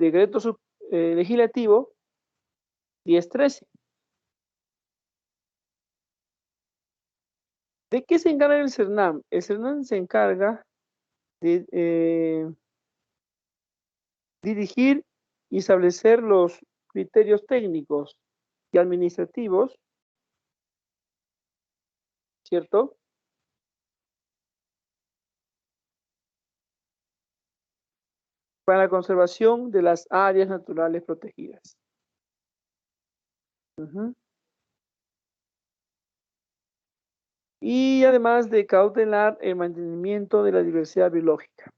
B: decreto legislativo 1013. ¿De qué se encarga el CERNAM? El CERNAM se encarga de dirigir y establecer los criterios técnicos y administrativos, ¿cierto? Para la conservación de las áreas naturales protegidas. Y además de cautelar el mantenimiento de la diversidad biológica.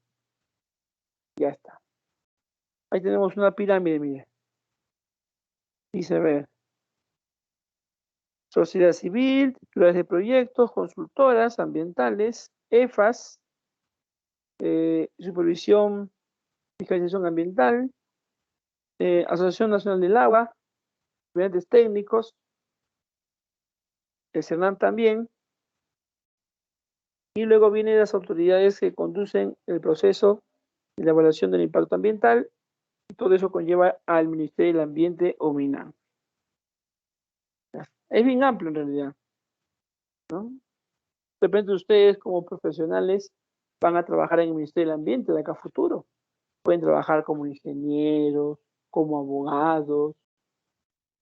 B: Ya está. Ahí tenemos una pirámide, mire. Dice, a ver, sociedad civil, titulares de proyectos, consultoras ambientales, EFAS, supervisión, fiscalización ambiental, Asociación Nacional del Agua, estudiantes técnicos, el CERNAM también, Y luego vienen las autoridades que conducen el proceso de la evaluación del impacto ambiental. Y todo eso conlleva al Ministerio del Ambiente o MINAM. Es bien amplio en realidad, ¿no? De repente ustedes como profesionales van a trabajar en el Ministerio del Ambiente de acá a futuro. Pueden trabajar como ingenieros, como abogados,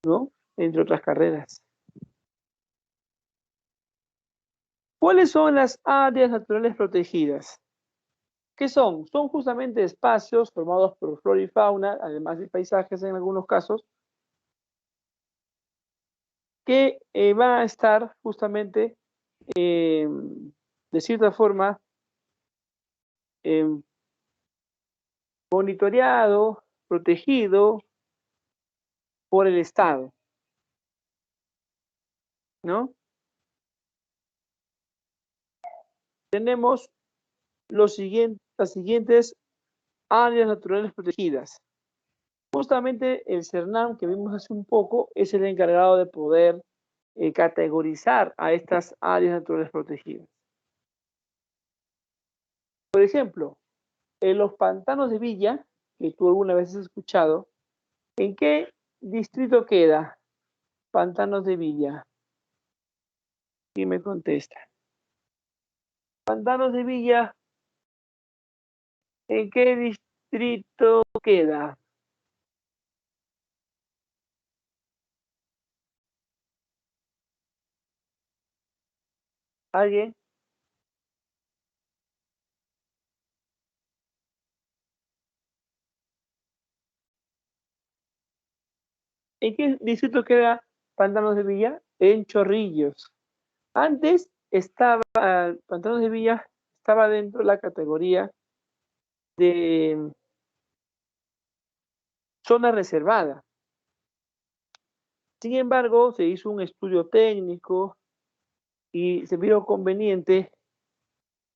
B: ¿no? Entre otras carreras. ¿Cuáles son las áreas naturales protegidas? ¿Qué son? Son justamente espacios formados por flora y fauna, además de paisajes en algunos casos, que van a estar justamente, de cierta forma, monitoreado, protegido por el Estado, ¿no? Tenemos las siguientes áreas naturales protegidas. Justamente el CERNAM que vimos hace un poco es el encargado de poder categorizar a estas áreas naturales protegidas. Por ejemplo, en los pantanos de Villa, que tú alguna vez has escuchado, ¿en qué distrito queda Pantanos de Villa? ¿Quién me contesta? Pantanos de Villa, ¿en qué distrito queda? ¿Alguien? ¿En qué distrito queda Pantanos de Villa? En Chorrillos. Antes estaba, Pantanos de Villa estaba dentro de la categoría de zona reservada. Sin embargo, se hizo un estudio técnico y se vio conveniente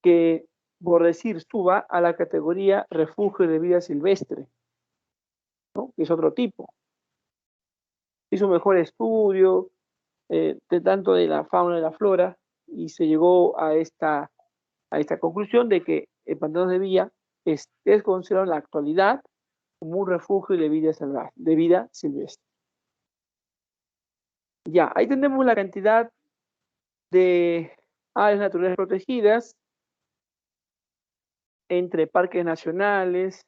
B: que, por decir, suba a la categoría refugio de vida silvestre, ¿no? Que es otro tipo. Hizo un mejor estudio de tanto de la fauna y la flora y se llegó a esta conclusión de que el Pantano de Villa es considerado en la actualidad como un refugio de vida salvaje, de vida silvestre. Ya, ahí tenemos la cantidad de áreas naturales protegidas entre parques nacionales,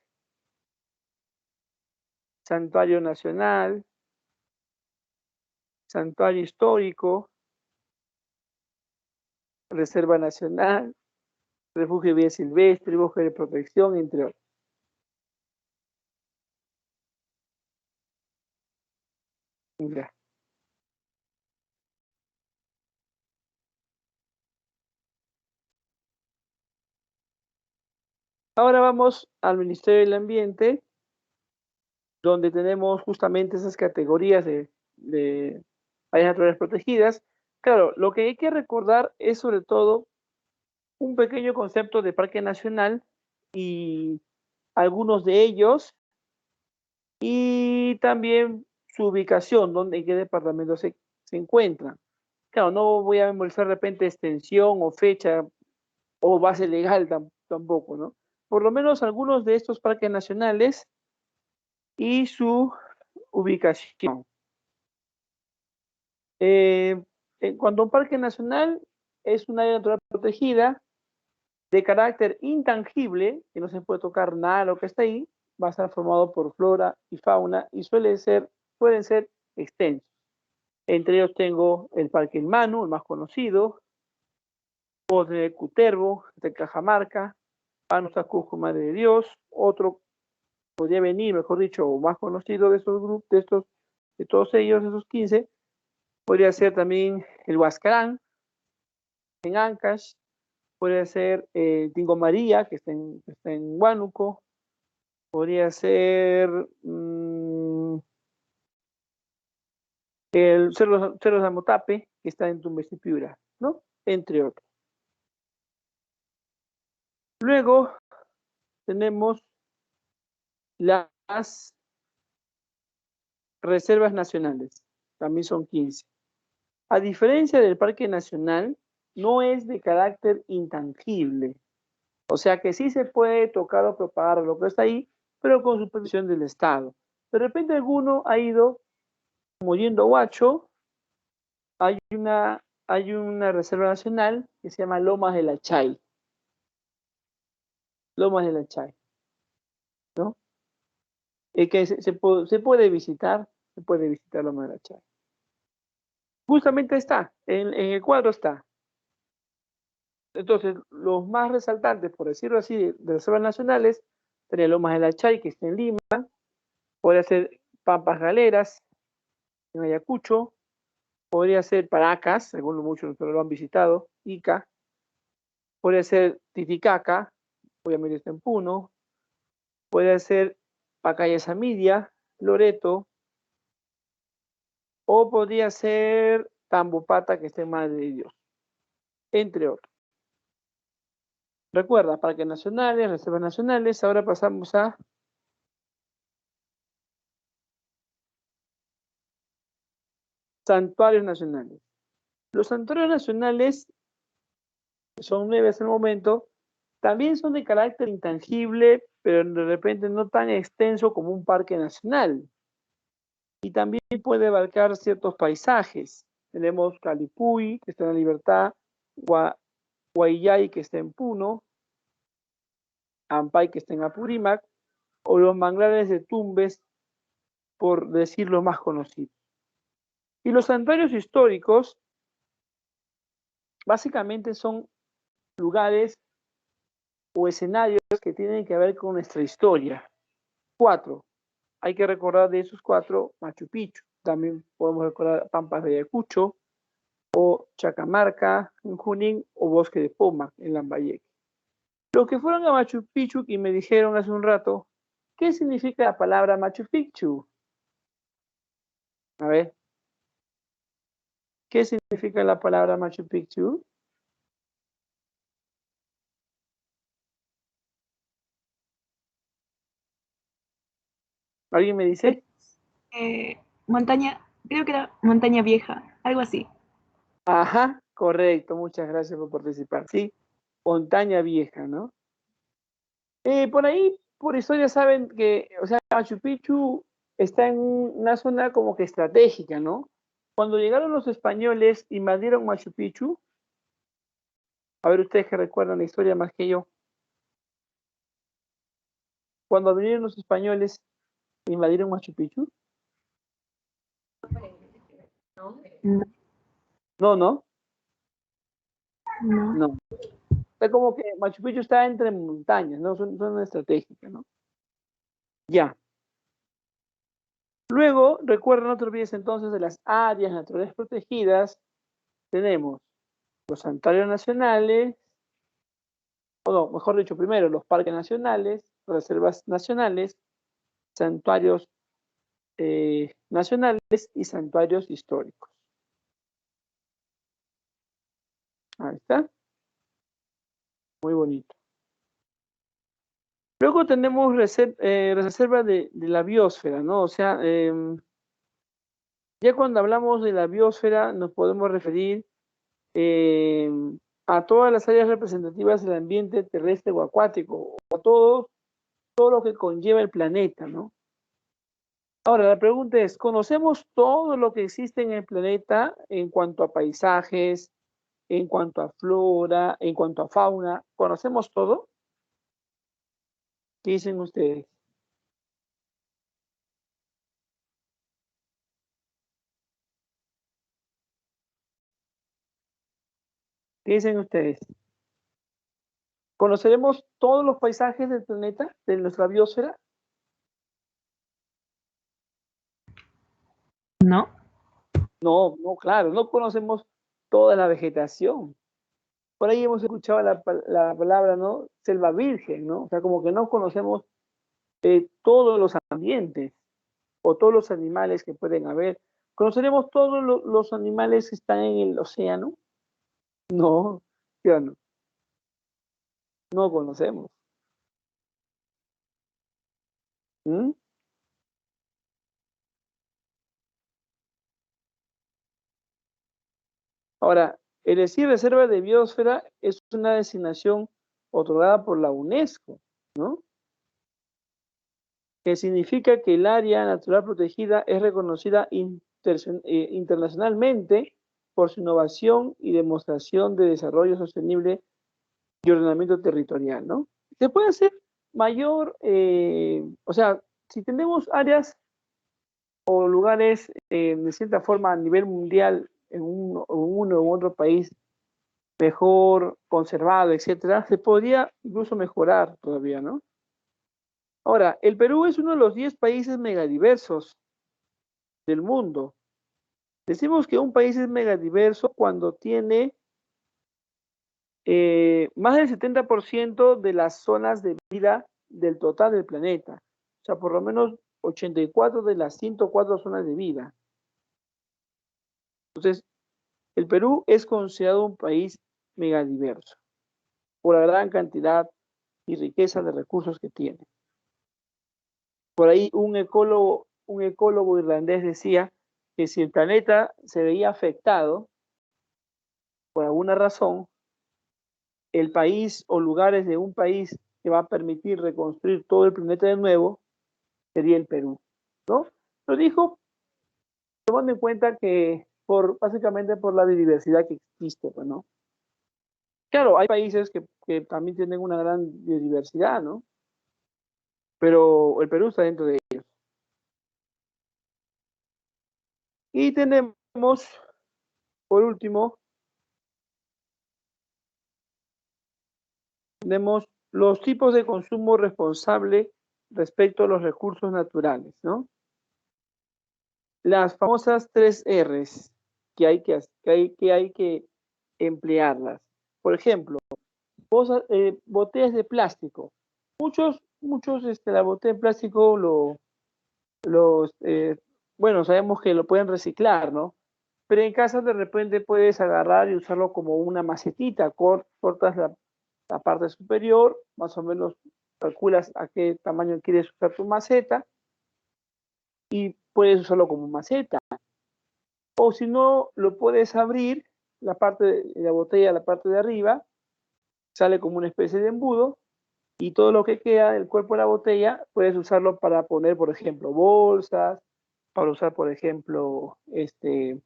B: santuario nacional, santuario histórico, reserva nacional, refugio de vida silvestre, bosque de protección, entre otros. Ya. Ahora vamos al Ministerio del Ambiente, donde tenemos justamente esas categorías de áreas naturales protegidas. Claro, lo que hay que recordar es sobre todo un pequeño concepto de parque nacional y algunos de ellos, y también su ubicación, donde, en qué departamento se encuentran. Claro, no voy a memorizar de repente extensión o fecha o base legal tampoco, ¿no? Por lo menos algunos de estos parques nacionales y su ubicación. Cuando un parque nacional es una área natural protegida de carácter intangible, que no se puede tocar nada de lo que está ahí, va a estar formado por flora y fauna y suelen ser extensos. Entre ellos tengo el Parque El Manu, el más conocido, o de Cutervo, de Cajamarca, Panusacujo, Madre de Dios, otro podría venir, mejor dicho, o más conocido de estos grupos, de todos ellos, esos 15, podría ser también el Huascarán, en Ancash, podría ser Tingo María, que está en Huánuco, podría ser el Cerro de Amotape, que está en Tumbes y Piura, ¿no? Entre otros. Luego tenemos las reservas nacionales, también son 15. A diferencia del Parque Nacional, no es de carácter intangible. O sea que sí se puede tocar o propagar lo que está ahí, pero con supervisión del Estado. De repente alguno ha ido, como yendo a Huacho, hay una reserva nacional que se llama Lomas de la Chay. Lomas de la Chay, ¿no? Que se puede visitar Lomas de la Chay. Justamente está, en el cuadro está. Entonces, los más resaltantes, por decirlo así, de reservas nacionales, sería Lomas de la Chay, que está en Lima, podría ser Pampas Galeras, en Ayacucho, podría ser Paracas, según muchos lo han visitado, Ica, podría ser Titicaca, obviamente está en Puno, podría ser Pacaya Samiria, Loreto, o podría ser Tambopata, que está en Madre de Dios, entre otros. Recuerda, parques nacionales, reservas nacionales, ahora pasamos a santuarios nacionales. Los santuarios nacionales, que son 9 hasta el momento, también son de carácter intangible, pero de repente no tan extenso como un parque nacional. Y también puede abarcar ciertos paisajes. Tenemos Calipuy, que está en La Libertad, Guayay, que está en Puno, Ampay, que está en Apurímac, o los manglares de Tumbes, por decir los más conocidos. Y los santuarios históricos, básicamente son lugares o escenarios que tienen que ver con nuestra historia. 4. Hay que recordar de esos 4 Machu Picchu. También podemos recordar Pampas de Ayacucho, o Chacamarca en Junín, o Bosque de Pomac en Lambayeque. Los que fueron a Machu Picchu y me dijeron hace un rato, ¿qué significa la palabra Machu Picchu? A ver, ¿qué significa la palabra Machu Picchu? ¿Alguien me dice?
C: Montaña, creo que era montaña vieja, algo así.
B: Ajá, correcto, muchas gracias por participar. Sí, montaña vieja, ¿no? Por ahí, por historia, saben que, o sea, Machu Picchu está en una zona como que estratégica, ¿no? Cuando llegaron los españoles, invadieron Machu Picchu. A ver, ustedes que recuerdan la historia más que yo. Cuando vinieron los españoles, invadieron Machu Picchu.
C: No,
B: No, no,
C: no.
B: no. Está como que Machu Picchu está entre montañas, ¿no? Son estratégicas, ¿no? Ya. Luego, recuerden, no te olvides entonces de las áreas naturales protegidas. Tenemos los santuarios nacionales, o no, mejor dicho, primero los parques nacionales, reservas nacionales, santuarios nacionales y santuarios históricos. Ahí está. Muy bonito. Luego tenemos reserva de la biosfera, ¿no? O sea, ya cuando hablamos de la biosfera nos podemos referir a todas las áreas representativas del ambiente terrestre o acuático, o todo lo que conlleva el planeta, ¿no? Ahora, la pregunta es, ¿conocemos todo lo que existe en el planeta en cuanto a paisajes, en cuanto a flora, en cuanto a fauna? ¿Conocemos todo? ¿Qué dicen ustedes? ¿Qué dicen ustedes? ¿Conoceremos todos los paisajes del planeta, de nuestra biosfera?
C: No,
B: No, no, claro, no conocemos toda la vegetación. Por ahí hemos escuchado la palabra, ¿no? Selva virgen, ¿no? O sea, como que no conocemos todos los ambientes o todos los animales que pueden haber. ¿Conoceremos todos los animales que están en el océano? No, ¿sí o no? No conocemos. ¿Mm? Ahora, Es decir, reserva de biosfera es una designación otorgada por la UNESCO, ¿no? Que significa que el área natural protegida es reconocida internacionalmente por su innovación y demostración de desarrollo sostenible y ordenamiento territorial, ¿no? Se puede hacer mayor, o sea, si tenemos áreas o lugares de cierta forma a nivel mundial en uno u otro país mejor conservado, etcétera, se podría incluso mejorar todavía, ¿no? Ahora, el Perú es uno de los 10 países megadiversos del mundo. Decimos que un país es megadiverso cuando tiene más del 70% de las zonas de vida del total del planeta. O sea, por lo menos 84 de las 104 zonas de vida. Entonces, el Perú es considerado un país megadiverso por la gran cantidad y riqueza de recursos que tiene. Por ahí un ecólogo irlandés decía que si el planeta se veía afectado por alguna razón, el país o lugares de un país que va a permitir reconstruir todo el planeta de nuevo sería el Perú, ¿no? Lo dijo tomando en cuenta que básicamente por la biodiversidad que existe, pues, ¿no? Claro, hay países que también tienen una gran biodiversidad, ¿no? Pero el Perú está dentro de ellos. Y tenemos, por último, tenemos los tipos de consumo responsable respecto a los recursos naturales, ¿no? Las famosas 3 R's que hay que emplearlas. Por ejemplo, botellas de plástico. Muchos, la botella de plástico bueno, sabemos que lo pueden reciclar, ¿no? Pero en casa de repente puedes agarrar y usarlo como una macetita, cortas la parte superior, más o menos calculas a qué tamaño quieres usar tu maceta y puedes usarlo como maceta. O si no, lo puedes abrir, la parte de la botella, la parte de arriba, sale como una especie de embudo y todo lo que queda del cuerpo de la botella puedes usarlo para poner, por ejemplo, bolsas, para usar, por ejemplo,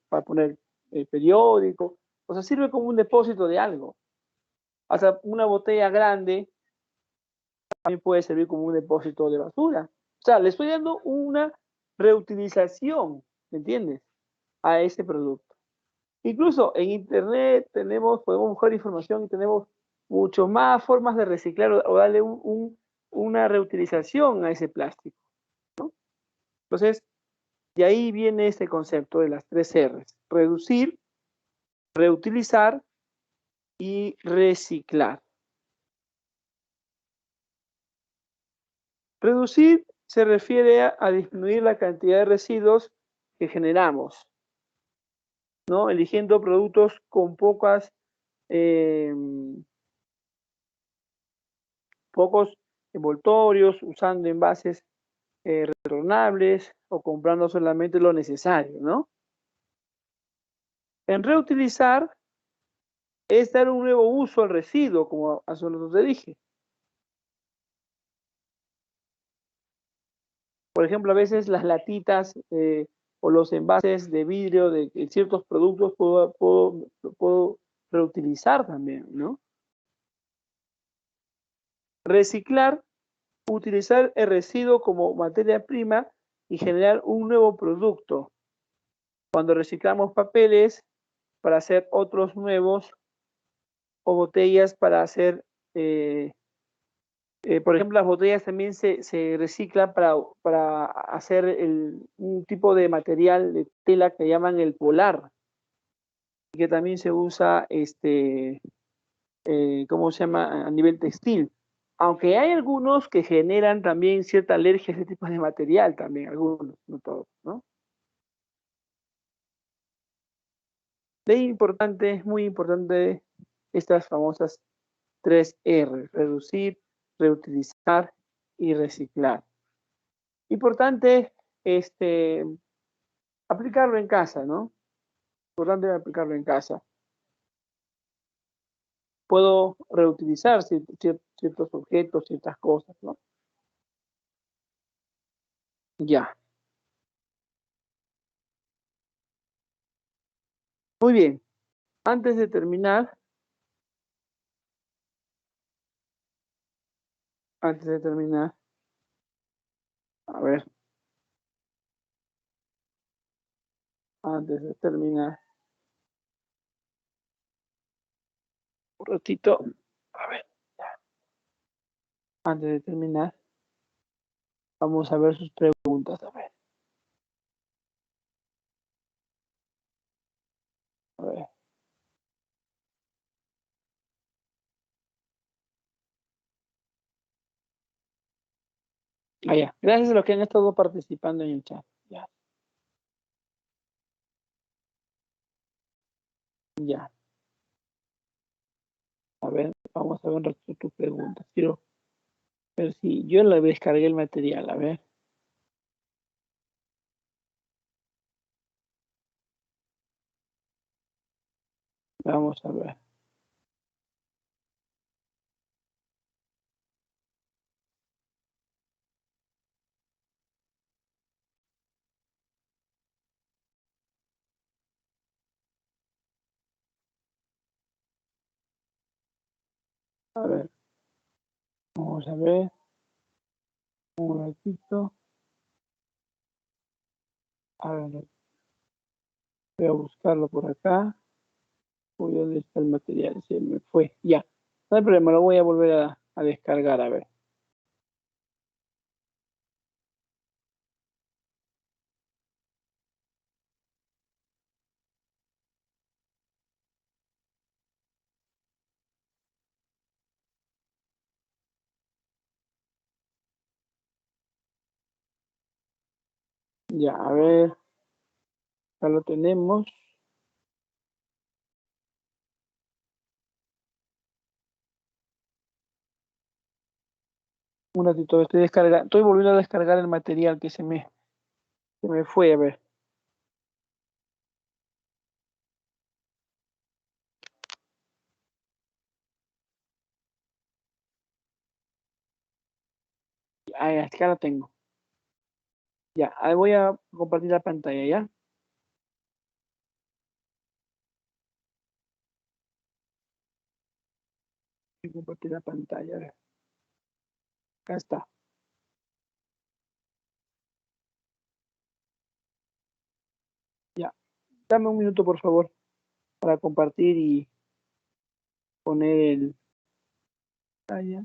B: para poner el periódico. O sea, sirve como un depósito de algo. Hasta una botella grande también puede servir como un depósito de basura. O sea, le estoy dando una reutilización, ¿me entiendes? A ese producto. Incluso en internet podemos buscar información y tenemos mucho más formas de reciclar o darle una reutilización a ese plástico, ¿no? Entonces, de ahí viene este concepto de las 3 R's: reducir, reutilizar y reciclar. Reducir se refiere a disminuir la cantidad de residuos que generamos, ¿no? Eligiendo productos con pocos envoltorios, usando envases retornables o comprando solamente lo necesario, ¿no? En reutilizar es dar un nuevo uso al residuo, como hace un rato te dije. Por ejemplo, a veces las latitas o los envases de vidrio de ciertos productos puedo reutilizar también, ¿no? Reciclar, utilizar el residuo como materia prima y generar un nuevo producto. Cuando reciclamos papeles para hacer otros nuevos o botellas para hacer, por ejemplo, las botellas también se reciclan para hacer un tipo de material de tela que llaman el polar, que también se usa, ¿cómo se llama? A nivel textil. Aunque hay algunos que generan también cierta alergia a ese tipo de material también, algunos, no todos, ¿no? Es muy importante estas famosas 3 R: reducir, reutilizar y reciclar. Importante aplicarlo en casa, ¿no? Importante aplicarlo en casa. puedo reutilizar ciertos objetos, ciertas cosas, ¿no? Ya. Muy bien. Antes de terminar, a ver, antes de terminar, un ratito, a ver, antes de terminar, vamos a ver sus preguntas, a ver. A ver. Ah, ya. Gracias a los que han estado participando en el chat. Ya. Ya. A ver, vamos a ver un ratito tus preguntas. Quiero ver si yo le descargué el material, a ver. Vamos a ver. A ver. Vamos a ver. Un ratito. A ver. Voy a buscarlo por acá. Uy, ¿dónde está el material? Se me fue. Ya. No hay problema, lo voy a volver a descargar, a ver. Ya, a ver. Ya lo tenemos. Un ratito, estoy volviendo a descargar el material que se me fue, a ver. Ah, ya, acá lo tengo. Ya, ahí voy a compartir la pantalla, ¿ya? Voy a compartir la pantalla, a ver. Acá está. Ya. Dame un minuto, por favor, para compartir y poner el pantalla.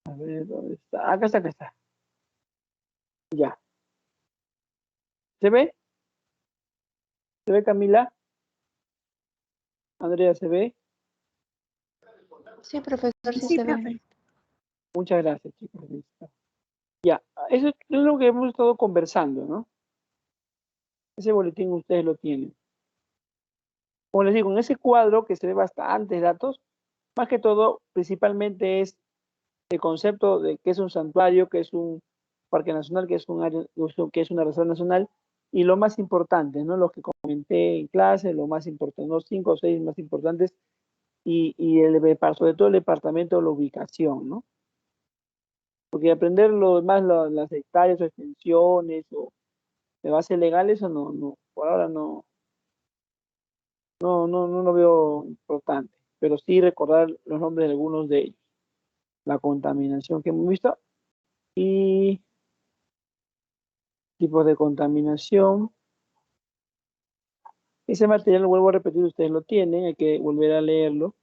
B: A ver, ¿dónde está? Acá está, acá está. Ya. ¿Se ve? ¿Se ve, Camila? Andrea, ¿se ve?
D: Sí, profesor, sí
C: Sí,
D: se ve.
C: profe.
B: Muchas gracias, chicos. Listo. Ya, eso es lo que hemos estado conversando, ¿no? Ese boletín ustedes lo tienen. Como les digo, en ese cuadro que se ve bastantes datos, más que todo, principalmente es el concepto de qué es un santuario, qué es un parque nacional, qué es un área, que es una reserva nacional, y lo más importante, ¿no? Lo que comenté en clase, lo más importante, los 5 o 6 más importantes, y sobre todo el departamento, la ubicación, ¿no? Porque aprender lo demás, las hectáreas o extensiones o de base legal, eso no, por ahora no lo veo importante, pero sí recordar los nombres de algunos de ellos. La contaminación que hemos visto y tipos de contaminación. Ese material, lo vuelvo a repetir, ustedes lo tienen, hay que volver a leerlo,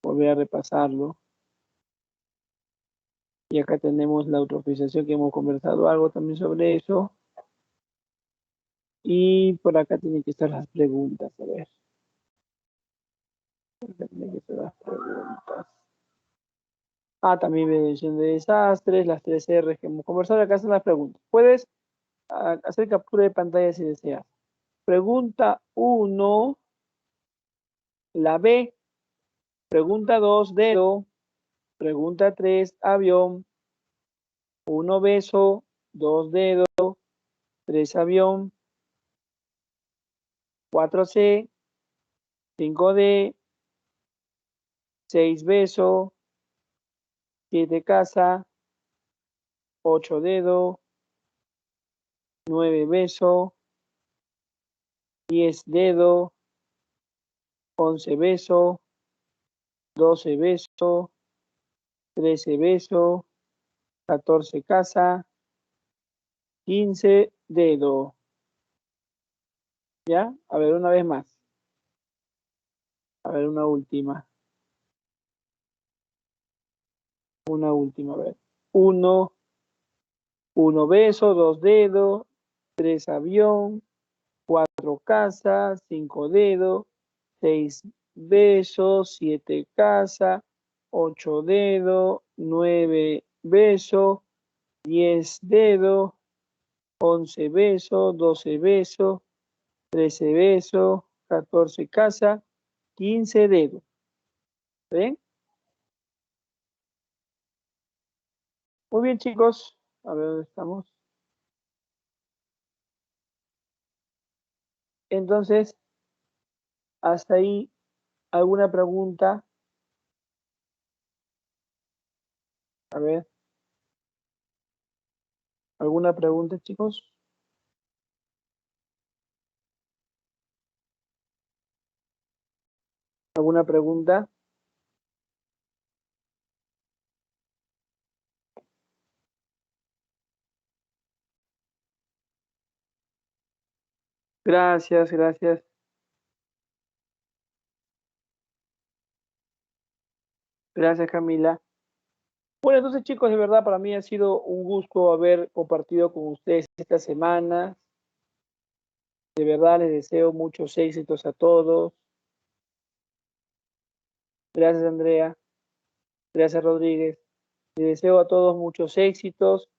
B: volver a repasarlo. Y acá tenemos la eutrofización que hemos conversado algo también sobre eso. Y por acá tienen que estar las preguntas, a ver. Por acá tienen que estar las preguntas. Ah, también prevención de desastres, las 3 R que hemos conversado. Acá están las preguntas. Puedes hacer captura de pantalla si deseas. Pregunta 1, la B. Pregunta 2, dedo. Pregunta 3, avión. 1, beso. 2 dedos, 3 avión, 4C, 5D, 6 beso, 7 casa, 8 dedo, 9 beso, 10 dedo, 11 beso, 12 beso, 13 beso, 14 casa, 15 dedo. ¿Ya? A ver, una vez más. A ver, una última. Una última, a ver. 1 beso, 2 dedos, 3 avión, 4 casa, 5 dedos, 6 besos, 7 casa, 8 dedos, 9 besos, 10 dedos, 11 besos, 12 besos, 13 besos, 14 casa, 15 dedos. ¿Ven? Muy bien, chicos. A ver dónde estamos. Entonces, hasta ahí, ¿alguna pregunta? A ver, ¿alguna pregunta, chicos? ¿Alguna pregunta? Gracias, gracias. Gracias, Camila. Bueno, entonces, chicos, de verdad para mí ha sido un gusto haber compartido con ustedes esta semana. De verdad les deseo muchos éxitos a todos. Gracias, Andrea. Gracias, Rodríguez. Les deseo a todos muchos éxitos,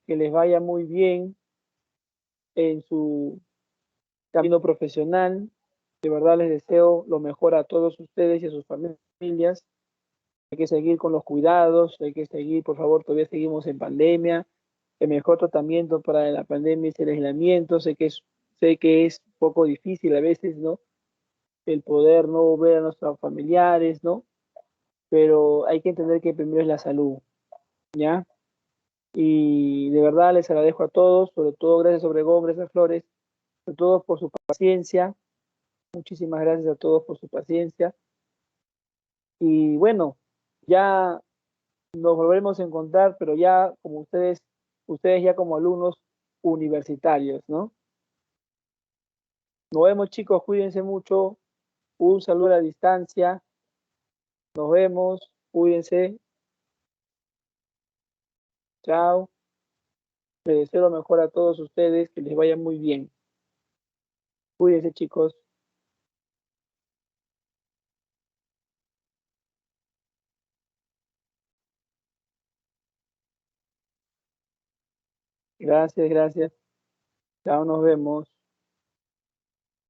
B: que les vaya muy bien en su camino profesional. De verdad les deseo lo mejor a todos ustedes y a sus familias. Hay que seguir con los cuidados, hay que seguir, por favor, todavía seguimos en pandemia. El mejor tratamiento para la pandemia es el aislamiento. Sé que es un poco difícil a veces, ¿no? El poder no ver a nuestros familiares, ¿no? Pero hay que entender que primero es la salud, ¿ya? Y de verdad les agradezco a todos, sobre todo gracias Obregón, gracias Flores, sobre todo por su paciencia. Muchísimas gracias a todos por su paciencia. Y bueno, ya nos volveremos a encontrar, pero ya como ustedes ya como alumnos universitarios, ¿no? Nos vemos, chicos, cuídense mucho. Un saludo a la distancia. Nos vemos, cuídense. Chao. Les deseo lo mejor a todos ustedes, que les vaya muy bien. Cuídense, chicos. Gracias, gracias. Chao, nos vemos.